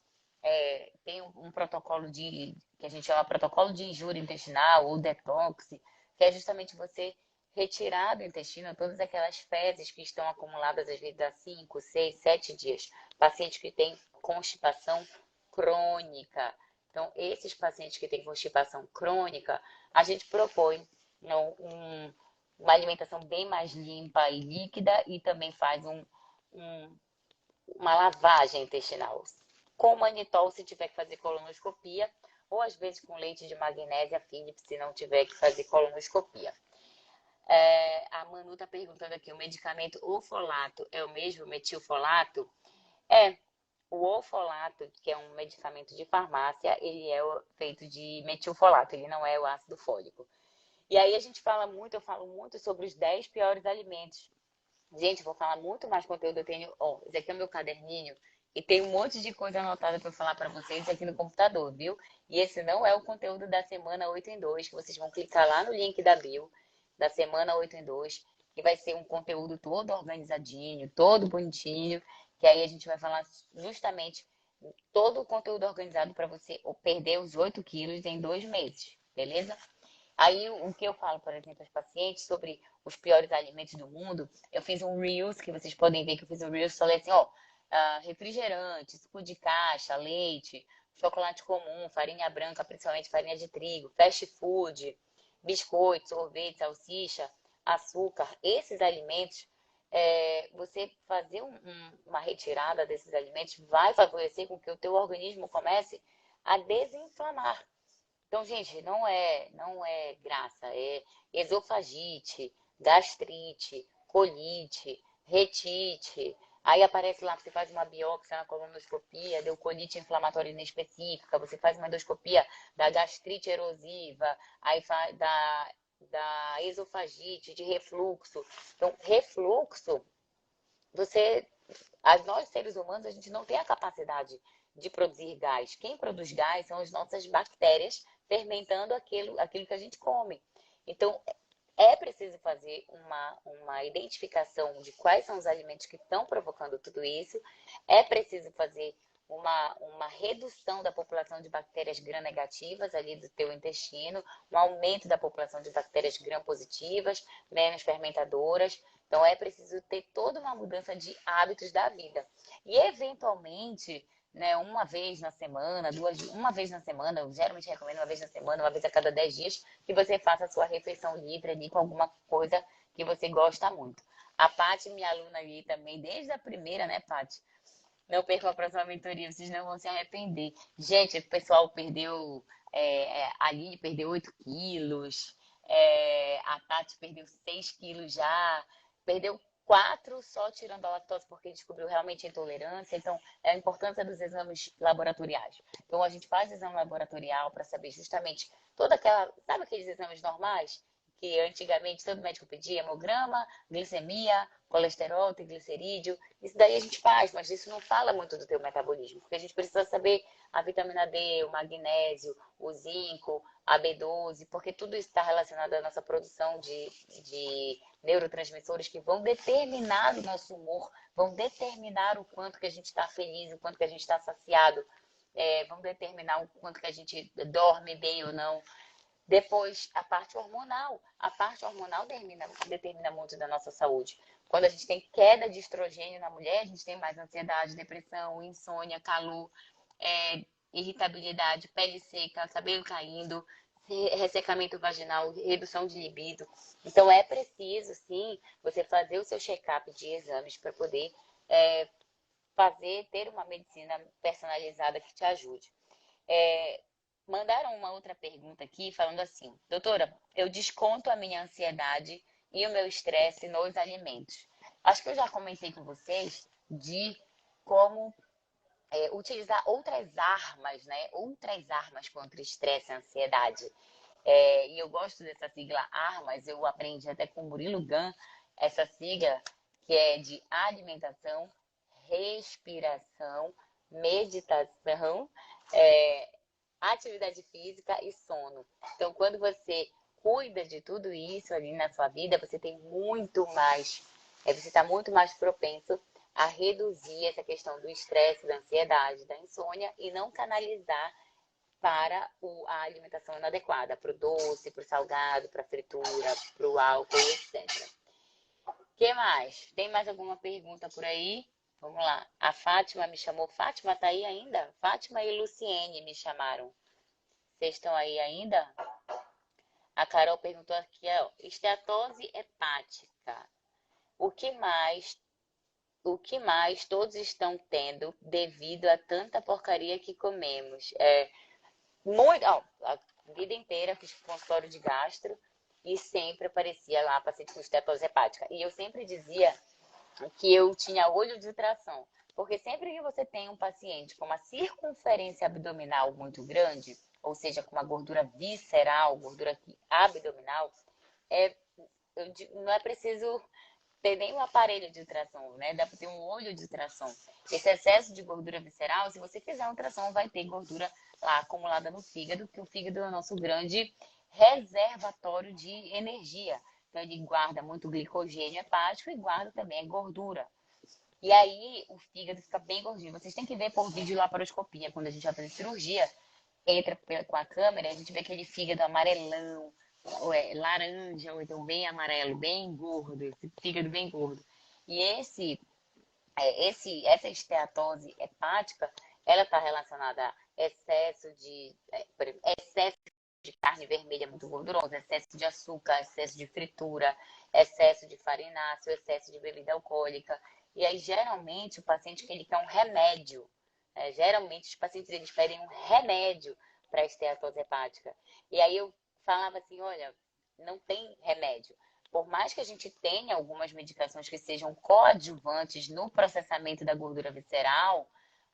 tem um protocolo que a gente chama protocolo de injúria intestinal ou detox, que é justamente você retirar do intestino todas aquelas fezes que estão acumuladas às vezes há 5, 6, 7 dias. Paciente que tem constipação crônica. Então, esses pacientes que têm constipação crônica, a gente propõe não, uma alimentação bem mais limpa e líquida e também faz um, uma lavagem intestinal. Com manitol, se tiver que fazer colonoscopia, ou às vezes com leite de magnésia Philips, se não tiver que fazer colonoscopia. A Manu está perguntando aqui, o medicamento ofolato é o mesmo metilfolato? É, o ofolato, que é um medicamento de farmácia, ele é feito de metilfolato, ele não é o ácido fólico. E aí a gente fala muito, eu falo muito sobre os 10 piores alimentos. Gente, eu vou falar muito mais conteúdo. Eu tenho, ó, esse aqui é o meu caderninho e tem um monte de coisa anotada para eu falar para vocês aqui no computador, viu? E esse não é o conteúdo da semana 8 em 2, que vocês vão clicar lá no link da bio, da semana 8 em 2, que vai ser um conteúdo todo organizadinho, todo bonitinho, que aí a gente vai falar justamente todo o conteúdo organizado para você perder os 8 quilos em 2 meses, beleza? Aí o que eu falo, por exemplo, aos pacientes sobre os piores alimentos do mundo, eu fiz um Reels, que vocês podem ver que eu fiz um Reels, falei assim, ó, refrigerante, suco de caixa, leite, chocolate comum, farinha branca, principalmente farinha de trigo, fast food, biscoito, sorvete, salsicha, açúcar, esses alimentos, você fazer uma retirada desses alimentos vai favorecer com que o teu organismo comece a desinflamar. Então, gente, não é graça, é esofagite, gastrite, colite, retite. Aí aparece lá, você faz uma biópsia na colonoscopia, deu colite inflamatória inespecífica, você faz uma endoscopia da gastrite erosiva, aí faz da esofagite, de refluxo. Então, refluxo, você nós seres humanos, a gente não tem a capacidade de produzir gás. Quem produz gás são as nossas bactérias fermentando aquilo que a gente come. Então, é preciso fazer uma identificação de quais são os alimentos que estão provocando tudo isso. É preciso fazer uma redução da população de bactérias gram-negativas ali do teu intestino, um aumento da população de bactérias gram-positivas, menos fermentadoras. Então, é preciso ter toda uma mudança de hábitos da vida. E, eventualmente, né, uma vez na semana, uma vez na semana, eu geralmente recomendo uma vez na semana, uma vez a cada 10 dias, que você faça a sua refeição livre ali com alguma coisa que você gosta muito. A Paty, minha aluna ali também, desde a primeira, né, Paty? Não percam a próxima mentoria, vocês não vão se arrepender. Gente, o pessoal perdeu. A Aline perdeu 8 quilos, a Tati perdeu 6 quilos já, perdeu 4 só tirando a lactose porque descobriu realmente a intolerância. Então, é a importância dos exames laboratoriais. Então, a gente faz exame laboratorial para saber justamente toda aquela. Sabe aqueles exames normais? Que antigamente todo médico pedia hemograma, glicemia, colesterol, triglicerídeo. Isso daí a gente faz, mas isso não fala muito do teu metabolismo, porque a gente precisa saber a vitamina D, o magnésio, o zinco, a B12, porque tudo isso está relacionado à nossa produção de neurotransmissores que vão determinar o nosso humor, vão determinar o quanto que a gente está feliz, o quanto que a gente está saciado, vão determinar o quanto que a gente dorme bem ou não. Depois, a parte hormonal. A parte hormonal determina muito da nossa saúde. Quando a gente tem queda de estrogênio na mulher, a gente tem mais ansiedade, depressão, insônia, calor, irritabilidade, pele seca, cabelo caindo, ressecamento vaginal, redução de libido. Então, é preciso, sim, você fazer o seu check-up de exames para poder ter uma medicina personalizada que te ajude. Mandaram uma outra pergunta aqui falando assim: doutora, eu desconto a minha ansiedade e o meu estresse nos alimentos. Acho que eu já comentei com vocês de como utilizar outras armas, né? Outras armas contra estresse e ansiedade. E eu gosto dessa sigla armas, eu aprendi até com o Murilo Gun, essa sigla que é de alimentação, respiração, meditação, atividade física e sono. Então, quando você cuida de tudo isso ali na sua vida, você tem muito mais, você está muito mais propenso a reduzir essa questão do estresse, da ansiedade, da insônia e não canalizar para a alimentação inadequada, para o doce, para o salgado, para a fritura, para o álcool, etc. O que mais? Tem mais alguma pergunta por aí? Vamos lá. A Fátima me chamou. Fátima tá aí ainda? Fátima e Luciene me chamaram. Vocês estão aí ainda? A Carol perguntou aqui, esteatose hepática. O que mais todos estão tendo devido a tanta porcaria que comemos? A vida inteira fiz consultório de gastro e sempre aparecia lá paciente com esteatose hepática. E eu sempre dizia que eu tinha olho de ultrassom. Porque sempre que você tem um paciente com uma circunferência abdominal muito grande, ou seja, com uma gordura visceral, gordura abdominal, não é preciso ter nenhum aparelho de ultrassom, né? Dá para ter um olho de ultrassom. Esse excesso de gordura visceral, se você fizer um ultrassom, vai ter gordura lá acumulada no fígado, que o fígado é o nosso grande reservatório de energia. Então, ele guarda muito glicogênio hepático e guarda também gordura. E aí, o fígado fica bem gordinho. Vocês têm que ver por vídeo laparoscopia, quando a gente vai fazer cirurgia, entra com a câmera, a gente vê aquele fígado amarelão, ou laranja, ou então bem amarelo, bem gordo, esse fígado bem gordo. E essa esteatose hepática, ela está relacionada a excesso de carne vermelha muito gordurosa, excesso de açúcar, excesso de fritura, excesso de farináceo, excesso de bebida alcoólica. E aí, geralmente, o paciente que ele quer um remédio, geralmente os pacientes eles pedem um remédio para a esteatose hepática. E aí eu falava assim, olha, não tem remédio. Por mais que a gente tenha algumas medicações que sejam coadjuvantes no processamento da gordura visceral,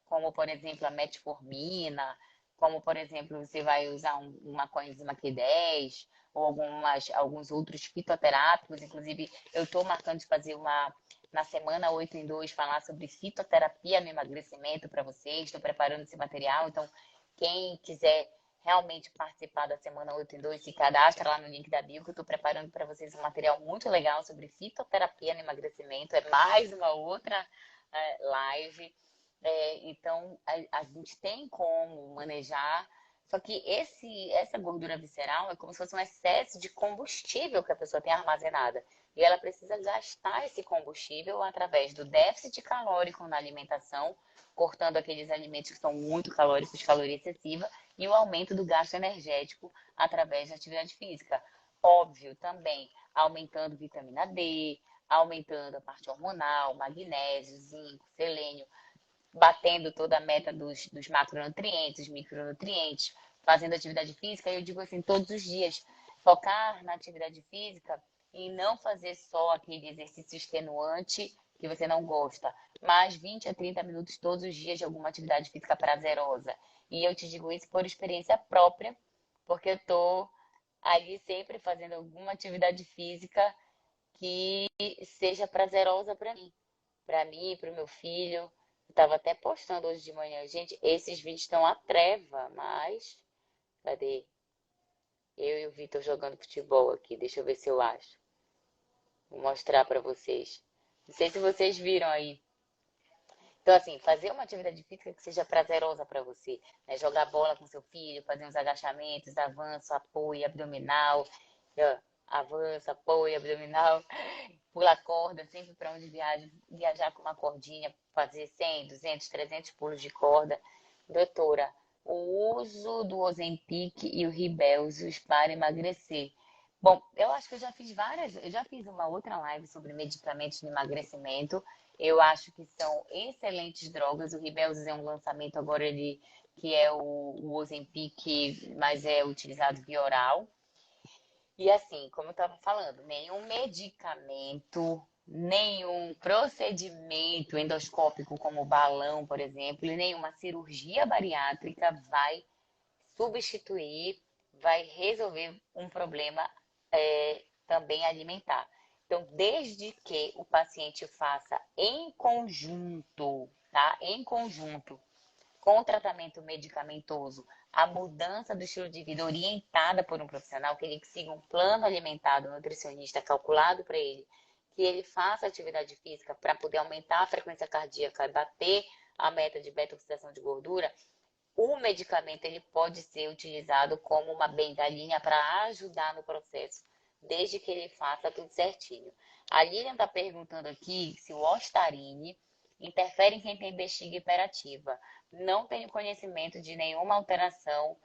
como, por exemplo, a metformina, como, por exemplo, você vai usar uma coenzima Q10 ou alguns outros fitoterápicos. Inclusive, eu estou marcando de fazer na semana 8 em 2, falar sobre fitoterapia no emagrecimento para vocês. Estou preparando esse material, então quem quiser realmente participar da semana 8 em 2, se cadastra lá no link da bio, que eu estou preparando para vocês um material muito legal sobre fitoterapia no emagrecimento. É mais uma outra live. Então, a gente tem como manejar, só que essa gordura visceral é como se fosse um excesso de combustível que a pessoa tem armazenada. E ela precisa gastar esse combustível através do déficit calórico na alimentação, cortando aqueles alimentos que são muito calóricos, caloria excessiva, e o aumento do gasto energético através da atividade física. Óbvio, também aumentando vitamina D, aumentando a parte hormonal, magnésio, zinco, selênio, batendo toda a meta dos macronutrientes, micronutrientes, fazendo atividade física. Eu digo assim, todos os dias, focar na atividade física e não fazer só aquele exercício extenuante que você não gosta, mas 20 a 30 minutos todos os dias de alguma atividade física prazerosa. E eu te digo isso por experiência própria, porque eu tô ali sempre fazendo alguma atividade física que seja prazerosa para mim, para o meu filho. Eu tava até postando hoje de manhã. Gente, esses vídeos estão à treva, mas cadê? Eu e o Vitor jogando futebol aqui. Deixa eu ver se eu acho. Vou mostrar para vocês. Não sei se vocês viram aí. Então, assim, fazer uma atividade física que seja prazerosa para você, né? Jogar bola com seu filho, fazer uns agachamentos, avanço, apoio abdominal, ó, avanço, apoio abdominal, pular corda, sempre para onde viajar com uma cordinha, fazer 100, 200, 300 pulos de corda. Doutora, o uso do Ozempic e o Ribelsus para emagrecer. Bom, eu acho que eu já fiz uma outra live sobre medicamentos de emagrecimento. Eu acho que são excelentes drogas. O Ribelsus é um lançamento agora que é o Ozempic, mas é utilizado via oral. E assim, como eu estava falando, nenhum medicamento, nenhum procedimento endoscópico como balão, por exemplo, e nenhuma cirurgia bariátrica vai substituir, vai resolver um problema também alimentar. Então, desde que o paciente faça em conjunto, tá? Em conjunto, com o tratamento medicamentoso, a mudança do estilo de vida orientada por um profissional, que ele siga um plano alimentar do nutricionista calculado para ele, que ele faça atividade física para poder aumentar a frequência cardíaca e bater a meta de beta-oxidação de gordura, o medicamento ele pode ser utilizado como uma bengalinha para ajudar no processo, desde que ele faça tudo certinho. A Lilian está perguntando aqui se o Ostarine interfere em quem tem bexiga hiperativa. Não tenho conhecimento de nenhuma alteração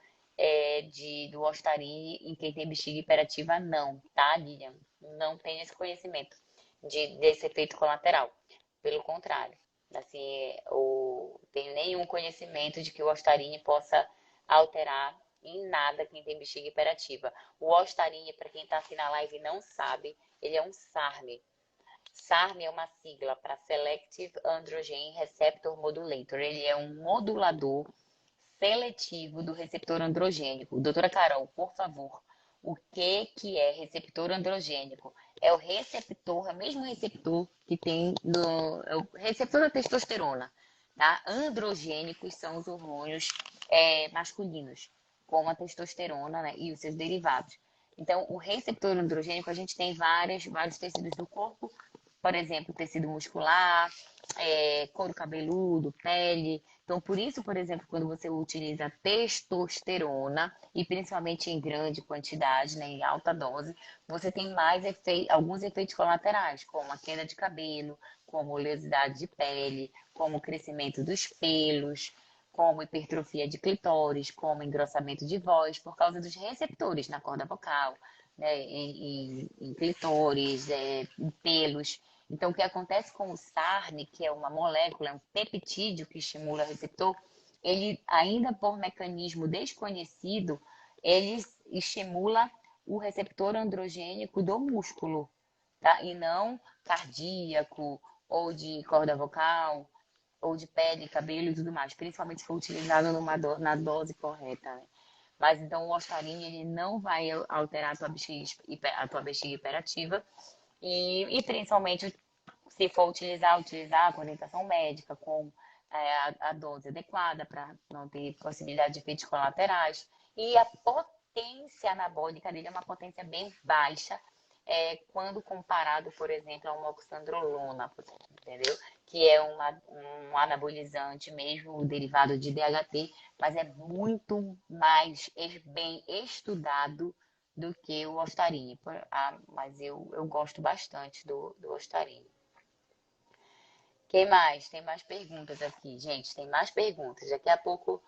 do Ostarine em quem tem bexiga hiperativa, não, tá, Lilian? Não tenho esse conhecimento desse efeito colateral. Pelo contrário. Assim, tenho nenhum conhecimento de que o Ostarine possa alterar em nada quem tem bexiga hiperativa. O Ostarine, para quem está aqui na live e não sabe, ele é um SARM. SARM é uma sigla para Selective Androgen Receptor Modulator. Ele é um modulador seletivo do receptor androgênico. Doutora Carol, por favor, o que é receptor androgênico? É o receptor, é o mesmo receptor que tem é o receptor da testosterona, tá? Androgênicos são os hormônios masculinos, como a testosterona, né, e os seus derivados. Então, o receptor androgênico, a gente tem vários tecidos do corpo, por exemplo, tecido muscular, couro cabeludo, pele. Então, por isso, por exemplo, quando você utiliza testosterona, e principalmente em grande quantidade, né, em alta dose, você tem alguns efeitos colaterais, como a queda de cabelo, como oleosidade de pele, como o crescimento dos pelos, como hipertrofia de clitóris, como engrossamento de voz, por causa dos receptores na corda vocal, né, em clitóris, em pelos. Então, o que acontece com o SARM, que é uma molécula, é um peptídeo que estimula o receptor, ele, ainda por mecanismo desconhecido, ele estimula o receptor androgênico do músculo, tá? E não cardíaco, ou de corda vocal, ou de pele, cabelo e tudo mais, principalmente se for utilizado na dose correta, né? Mas então o Ostarine, ele não vai alterar a tua bexiga hiperativa, e principalmente, se for utilizar com orientação médica, com a dose adequada para não ter possibilidade de efeitos colaterais. E a potência anabólica dele é uma potência bem baixa, quando comparado, por exemplo, a uma oxandrolona, entendeu? Que é um anabolizante mesmo, derivado de DHT, mas é muito mais bem estudado do que o Ostarine. Mas eu gosto bastante do Ostarine. Quem mais? Tem mais perguntas aqui, gente. Tem mais perguntas. Daqui a pouco,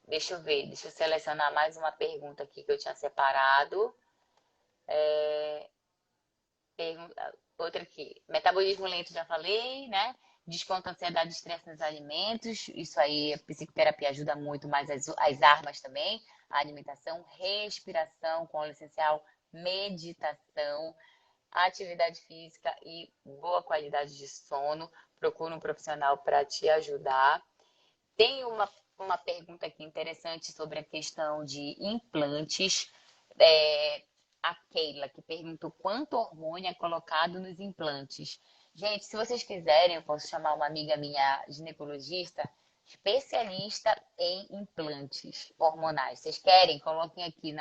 deixa eu ver, deixa eu selecionar mais uma pergunta aqui que eu tinha separado. Outra aqui. Metabolismo lento, já falei, né? Desconto ansiedade e estresse nos alimentos. Isso aí, a psicoterapia ajuda muito, mas as armas também. A alimentação, respiração com óleo essencial, meditação, atividade física e boa qualidade de sono. Procura um profissional para te ajudar. Tem uma pergunta aqui interessante sobre a questão de implantes. A Keila, que perguntou quanto hormônio é colocado nos implantes. Gente, se vocês quiserem, eu posso chamar uma amiga minha ginecologista, especialista em implantes hormonais. Vocês querem? Coloquem aqui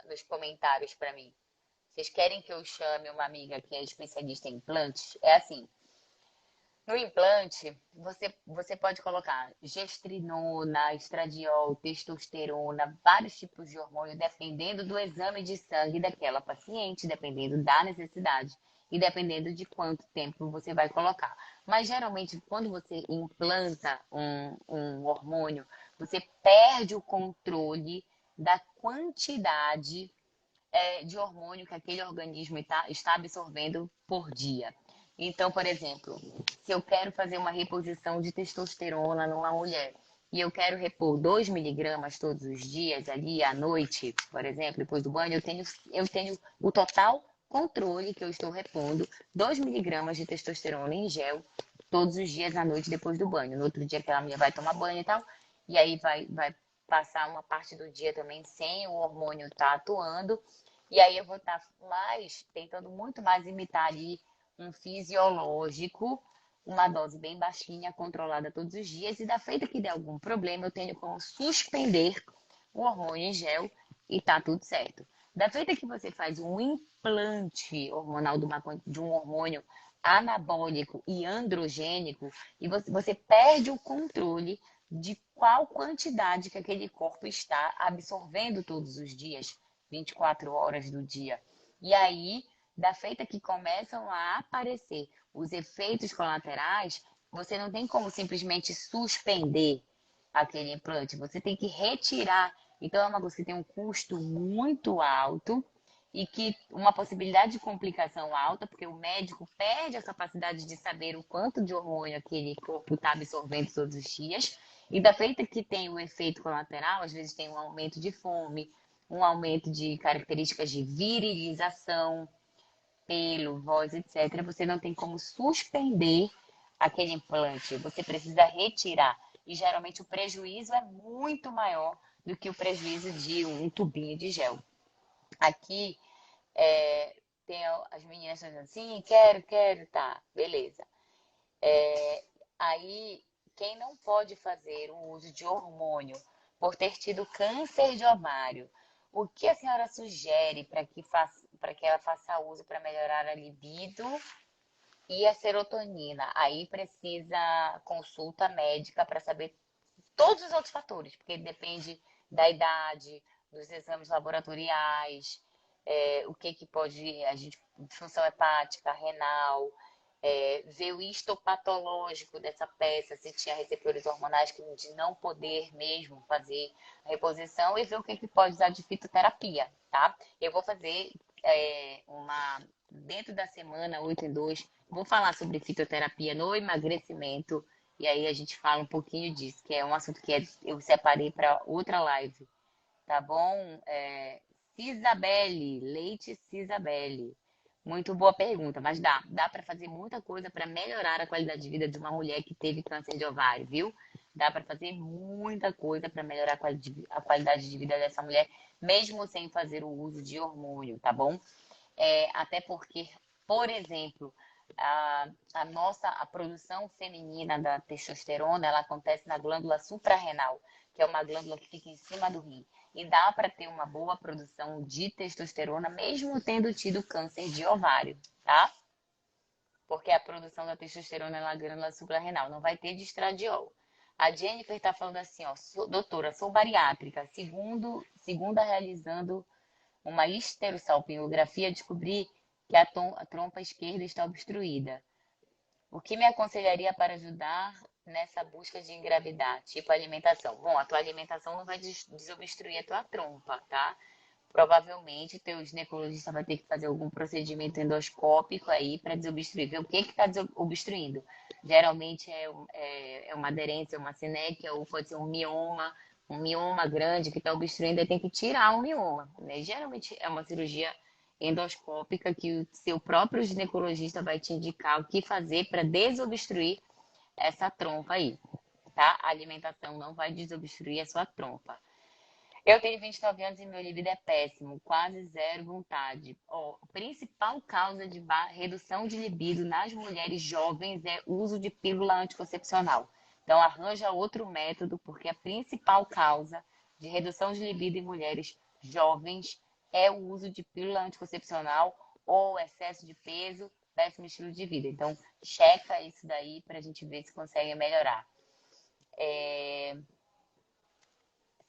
nos comentários para mim. Vocês querem que eu chame uma amiga que é especialista em implantes? É assim, No implante, você pode colocar gestrinona, estradiol, testosterona, vários tipos de hormônio, dependendo do exame de sangue daquela paciente, dependendo da necessidade e dependendo de quanto tempo você vai colocar. Mas geralmente, quando você implanta um hormônio, você perde o controle da quantidade de hormônio que aquele organismo está absorvendo por dia. Então, por exemplo, se eu quero fazer uma reposição de testosterona numa mulher e eu quero repor 2 miligramas todos os dias ali à noite, por exemplo, depois do banho, eu tenho o total controle que eu estou repondo 2 miligramas de testosterona em gel todos os dias à noite depois do banho. No outro dia aquela mulher vai tomar banho e tal, e aí vai passar uma parte do dia também sem o hormônio estar atuando. E aí eu vou estar tentando muito mais imitar ali um fisiológico, uma dose bem baixinha, controlada todos os dias. E da feita que der algum problema, eu tenho como suspender o hormônio em gel e tá tudo certo. Da feita que você faz um implante hormonal de um hormônio anabólico e androgênico, e você perde o controle de qual quantidade que aquele corpo está absorvendo todos os dias, 24 horas do dia. E aí, da feita que começam a aparecer os efeitos colaterais, você não tem como simplesmente suspender aquele implante, você tem que retirar. Então, é uma coisa que tem um custo muito alto e que uma possibilidade de complicação alta, porque o médico perde a capacidade de saber o quanto de hormônio aquele corpo está absorvendo todos os dias. E da feita que tem o efeito colateral, às vezes tem um aumento de fome, um aumento de características de virilização, pelo, voz, etc. Você não tem como suspender aquele implante, você precisa retirar. E geralmente o prejuízo é muito maior do que o prejuízo de um tubinho de gel. Aqui tem as meninas dizendo assim, quero, tá, beleza. Aí, quem não pode fazer o uso de hormônio por ter tido câncer de ovário, o que a senhora sugere para que ela faça uso para melhorar a libido e a serotonina? Aí precisa consulta médica para saber todos os outros fatores, porque depende da idade, dos exames laboratoriais, o que pode, a gente, função hepática, renal, ver o histopatológico dessa peça, se tinha receptores hormonais que de não poder mesmo fazer a reposição e ver o que pode usar de fitoterapia, tá? Eu vou fazer dentro da semana 8 em 2, vou falar sobre fitoterapia no emagrecimento e aí a gente fala um pouquinho disso, que é um assunto que eu separei para outra live, tá bom? Cisabelle, Leite Cisabelle. Muito boa pergunta, mas dá para fazer muita coisa para melhorar a qualidade de vida de uma mulher que teve câncer de ovário, viu? Dá para fazer muita coisa para melhorar a qualidade de vida dessa mulher, mesmo sem fazer o uso de hormônio, tá bom? Até porque, por exemplo, a produção feminina da testosterona, ela acontece na glândula suprarrenal, que é uma glândula que fica em cima do rim. E dá para ter uma boa produção de testosterona, mesmo tendo tido câncer de ovário, tá? Porque a produção da testosterona é na glândula suprarrenal, não vai ter de estradiol. A Jennifer está falando assim, ó, doutora, sou bariátrica, segunda realizando uma histerosalpingografia, descobri que a trompa esquerda está obstruída. O que me aconselharia para ajudar nessa busca de engravidar? Tipo alimentação. Bom, a tua alimentação não vai desobstruir a tua trompa, tá? Provavelmente teu ginecologista vai ter que fazer algum procedimento endoscópico aí para desobstruir. Ver o que está obstruindo. Geralmente é uma aderência, uma sinéquia, ou pode ser um mioma grande que está obstruindo, aí tem que tirar o mioma, né? Geralmente é uma cirurgia endoscópica que o seu próprio ginecologista vai te indicar o que fazer para desobstruir essa trompa aí, tá? A alimentação não vai desobstruir a sua trompa. Eu tenho 29 anos e meu libido é péssimo, quase zero vontade. A principal causa de redução de libido nas mulheres jovens é o uso de pílula anticoncepcional. Então, arranja outro método, porque a principal causa de redução de libido em mulheres jovens é o uso de pílula anticoncepcional ou excesso de peso péssimo estilo de vida. Então, checa isso daí pra gente ver se consegue melhorar.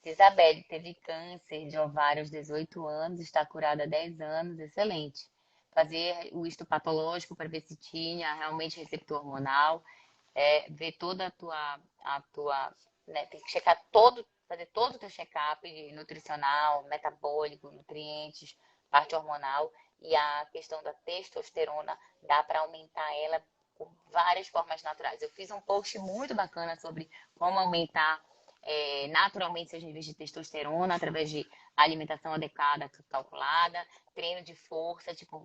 Isabelle teve câncer de ovário aos 18 anos, está curada há 10 anos, excelente. Fazer o histopatológico para ver se tinha realmente receptor hormonal, ver toda a tua, né, tem que checar todo, fazer todo o teu check-up nutricional, metabólico, nutrientes, parte hormonal e a questão da testosterona, dá para aumentar ela por várias formas naturais. Eu fiz um post muito bacana sobre como aumentar naturalmente seus níveis de testosterona através de alimentação adequada, calculada, treino de força, tipo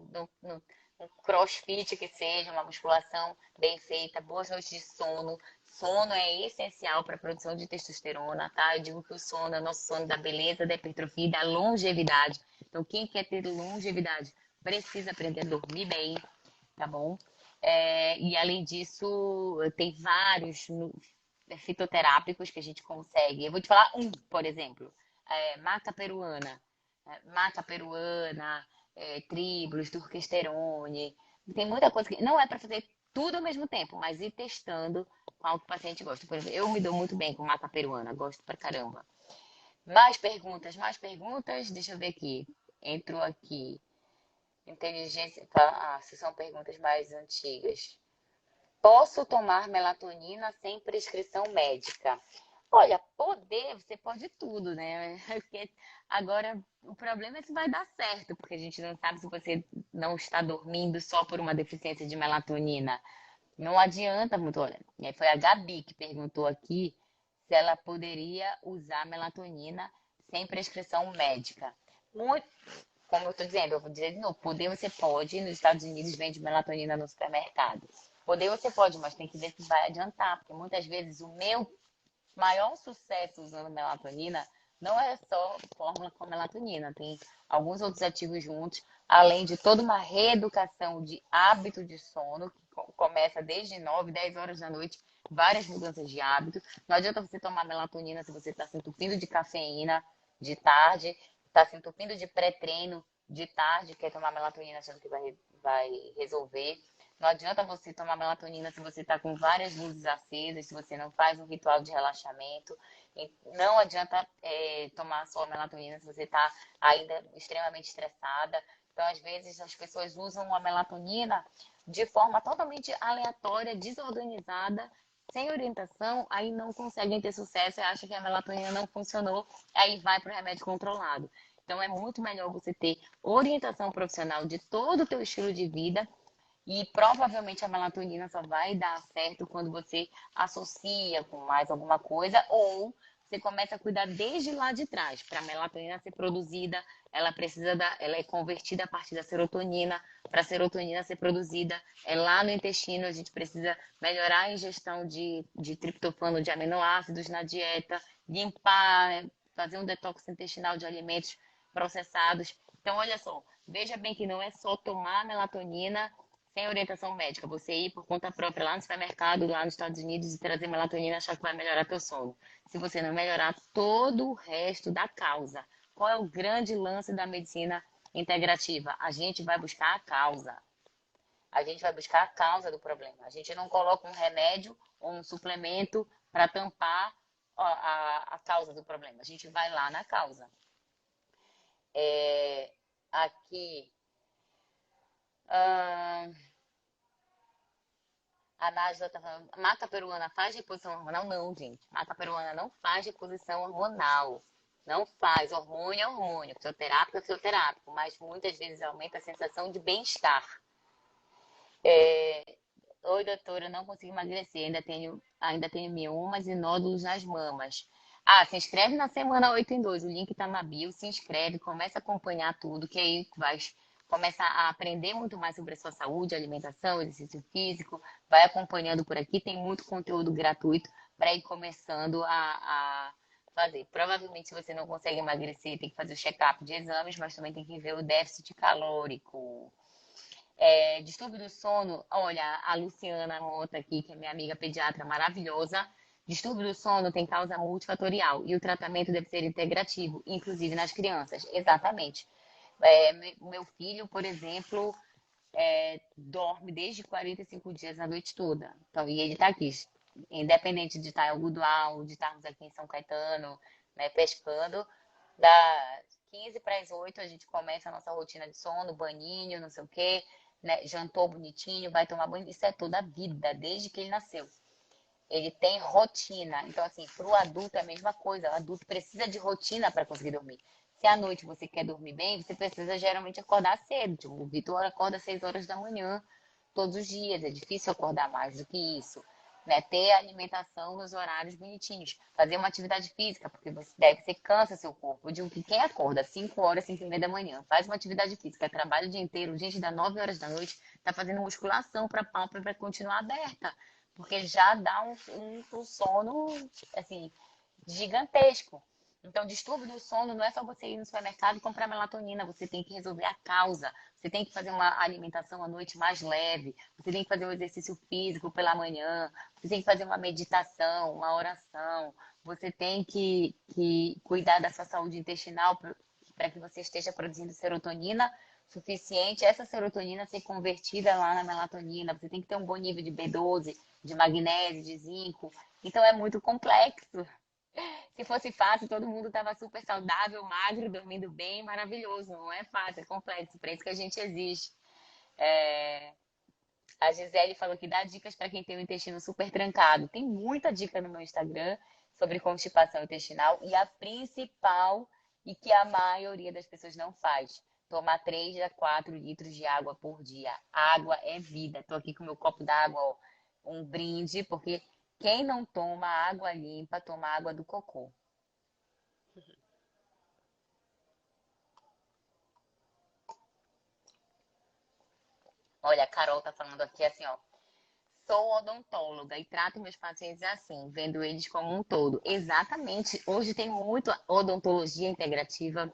um crossfit que seja, uma musculação bem feita, boas noites de sono. Sono é essencial para a produção de testosterona, tá? Eu digo que o sono é o nosso sono da beleza, da hipertrofia e da longevidade. Então, quem quer ter longevidade precisa aprender a dormir bem, tá bom? E além disso, tem vários fitoterápicos que a gente consegue. Eu vou te falar um, por exemplo, maca peruana, tribulus, turquesterone. Tem muita coisa que não é para fazer tudo ao mesmo tempo, mas ir testando qual que o paciente gosta. Por exemplo, eu me dou muito bem com maca peruana, gosto pra caramba. Mais perguntas, mais perguntas. Deixa eu ver aqui. Entrou aqui. Inteligência. Se são perguntas mais antigas. Posso tomar melatonina sem prescrição médica? Olha, você pode tudo, né? Porque agora o problema é se vai dar certo, porque a gente não sabe se você não está dormindo só por uma deficiência de melatonina. Não adianta muito, olha. Foi a Gabi que perguntou aqui se ela poderia usar melatonina sem prescrição médica. Muito, como eu estou dizendo, eu vou dizer de novo, poder você pode, nos Estados Unidos vende melatonina no supermercado. Poder você pode, mas tem que ver se vai adiantar, porque muitas vezes o meu maior sucesso usando melatonina não é só fórmula com melatonina, tem alguns outros ativos juntos, além de toda uma reeducação de hábito de sono, que começa desde 9, 10 horas da noite, várias mudanças de hábito. Não adianta você tomar melatonina se você está se entupindo de cafeína de tarde, está se entupindo de pré-treino de tarde, quer tomar melatonina achando que vai resolver. Não adianta você tomar melatonina se você está com várias luzes acesas, se você não faz um ritual de relaxamento. Não adianta tomar só melatonina se você está ainda extremamente estressada. Então, às vezes, as pessoas usam a melatonina de forma totalmente aleatória, desorganizada, sem orientação, aí não conseguem ter sucesso e acham que a melatonina não funcionou, aí vai para o remédio controlado. Então, é muito melhor você ter orientação profissional de todo o teu estilo de vida. E provavelmente a melatonina só vai dar certo quando você associa com mais alguma coisa ou você começa a cuidar desde lá de trás. Para a melatonina ser produzida, ela é convertida a partir da serotonina. Para a serotonina ser produzida, lá no intestino a gente precisa melhorar a ingestão de triptofano, de aminoácidos na dieta, limpar, fazer um detox intestinal de alimentos processados. Então, olha só, veja bem que não é só tomar melatonina sem orientação médica, você ir por conta própria lá no supermercado, lá nos Estados Unidos e trazer melatonina e achar que vai melhorar teu sono. Se você não melhorar todo o resto da causa. Qual é o grande lance da medicina integrativa? A gente vai buscar a causa. A gente vai buscar a causa do problema. A gente não coloca um remédio ou um suplemento para tampar a causa do problema. A gente vai lá na causa. Aqui. A Nájila tá falando, maca peruana faz reposição hormonal? Não, gente. Maca peruana não faz reposição hormonal. Não faz. Hormônio é hormônio. Fisioterápico é fisioterápico. Mas muitas vezes aumenta a sensação de bem-estar. Oi, doutora, não consigo emagrecer. Ainda tenho miomas e nódulos nas mamas. Se inscreve na semana 8 em 2. O link tá na bio. Se inscreve, começa a acompanhar tudo, que aí vai começar a aprender muito mais sobre a sua saúde, alimentação, exercício físico. Vai acompanhando por aqui. Tem muito conteúdo gratuito para ir começando a fazer. Provavelmente, se você não consegue emagrecer, tem que fazer o check-up de exames, mas também tem que ver o déficit calórico. Distúrbio do sono, olha, a Luciana Mota aqui, que é minha amiga pediatra maravilhosa. Distúrbio do sono tem causa multifatorial e o tratamento deve ser integrativo, inclusive nas crianças. Exatamente. Meu filho, por exemplo, dorme desde 45 dias a noite toda. Então, e ele tá aqui, independente de estar em Algodoal, de estarmos aqui em São Caetano, né, pescando, das 15 para as 8 a gente começa a nossa rotina de sono, banhinho, não sei o quê, né, jantou bonitinho, vai tomar banho. Isso é toda a vida, desde que ele nasceu. Ele tem rotina. Então, assim, para o adulto é a mesma coisa. O adulto precisa de rotina para conseguir dormir. Se à noite você quer dormir bem, você precisa geralmente acordar cedo. Tipo, o Vitor acorda às 6 horas da manhã todos os dias. É difícil acordar mais do que isso. Né? Ter alimentação nos horários bonitinhos. Fazer uma atividade física, porque você cansa seu corpo. Eu digo que quem acorda às 5 horas, 5 e meia da manhã, faz uma atividade física, trabalha o dia inteiro, gente dá 9 horas da noite, está fazendo musculação para a pálpebra continuar aberta. Porque já dá um sono, assim, gigantesco. Então, distúrbio do sono não é só você ir no supermercado e comprar melatonina, você tem que resolver a causa. Você tem que fazer uma alimentação à noite mais leve, você tem que fazer um exercício físico pela manhã, você tem que fazer uma meditação, uma oração, você tem que cuidar da sua saúde intestinal para que você esteja produzindo serotonina suficiente, essa serotonina ser convertida lá na melatonina, você tem que ter um bom nível de B12, de magnésio, de zinco. Então é muito complexo. Se fosse fácil, todo mundo estava super saudável, magro, dormindo bem, maravilhoso. Não é fácil, é complexo. Para isso que a gente existe. É... A Gisele falou que dá dicas para quem tem o intestino super trancado. Tem muita dica no meu Instagram sobre constipação intestinal. E a principal, e que a maioria das pessoas não faz, tomar 3 a 4 litros de água por dia. Água é vida. Estou aqui com meu copo d'água, ó, um brinde, porque quem não toma água limpa, toma água do cocô. Olha, a Carol tá falando aqui assim, ó. Sou odontóloga e trato meus pacientes assim, vendo eles como um todo. Exatamente. Hoje tem muito odontologia integrativa,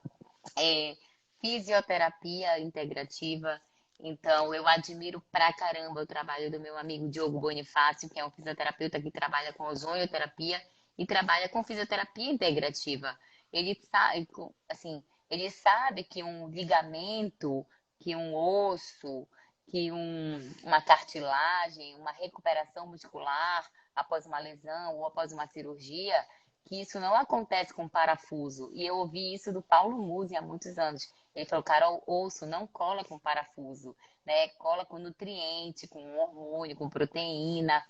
é, fisioterapia integrativa. Então, eu admiro pra caramba o trabalho do meu amigo Diogo Bonifácio, que é um fisioterapeuta que trabalha com ozonioterapia e trabalha com fisioterapia integrativa. Ele sabe, assim, ele sabe que um ligamento, que um osso, que uma cartilagem, uma recuperação muscular após uma lesão ou após uma cirurgia, que isso não acontece com parafuso. E eu ouvi isso do Paulo Musi há muitos anos. Ele falou, cara, o osso não cola com parafuso, né? Cola com nutriente, com hormônio, com proteína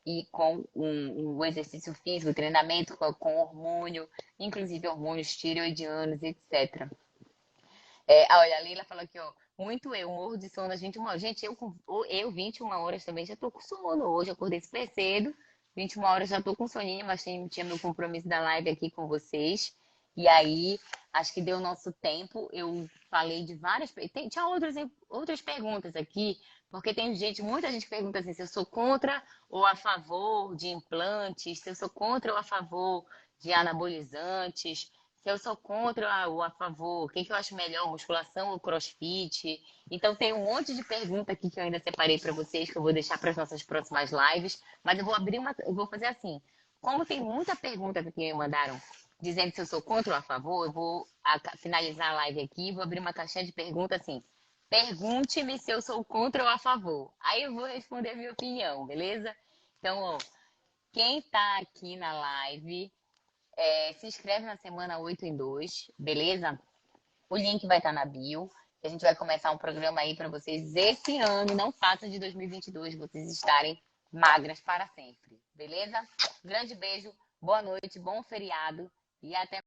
e com um exercício físico, treinamento com hormônio, inclusive hormônios tireoidianos, etc. Olha, a Leila falou aqui, ó. Muito eu, morro de sono às 21 horas. Gente, eu 21 horas também já tô com sono hoje. Acordei super cedo. 21 horas já tô com soninho, mas tinha meu compromisso da live aqui com vocês. E aí, acho que deu nosso tempo. Eu falei de várias. Tinha outras perguntas aqui, porque tem muita gente que pergunta assim: se eu sou contra ou a favor de implantes, se eu sou contra ou a favor de anabolizantes, se eu sou contra ou a favor, o que eu acho melhor, musculação ou crossfit. Então tem um monte de pergunta aqui que eu ainda separei para vocês, que eu vou deixar para as nossas próximas lives, mas eu vou fazer assim. Como tem muita pergunta que me mandaram dizendo se eu sou contra ou a favor, eu vou finalizar a live aqui, vou abrir uma caixinha de perguntas assim. Pergunte-me se eu sou contra ou a favor. Aí eu vou responder a minha opinião, beleza? Então, ó, quem tá aqui na live, se inscreve na semana 8 em 2, beleza? O link vai estar na bio. A gente vai começar um programa aí para vocês esse ano. Não faça de 2022 vocês estarem magras para sempre, beleza? Grande beijo, boa noite, bom feriado e até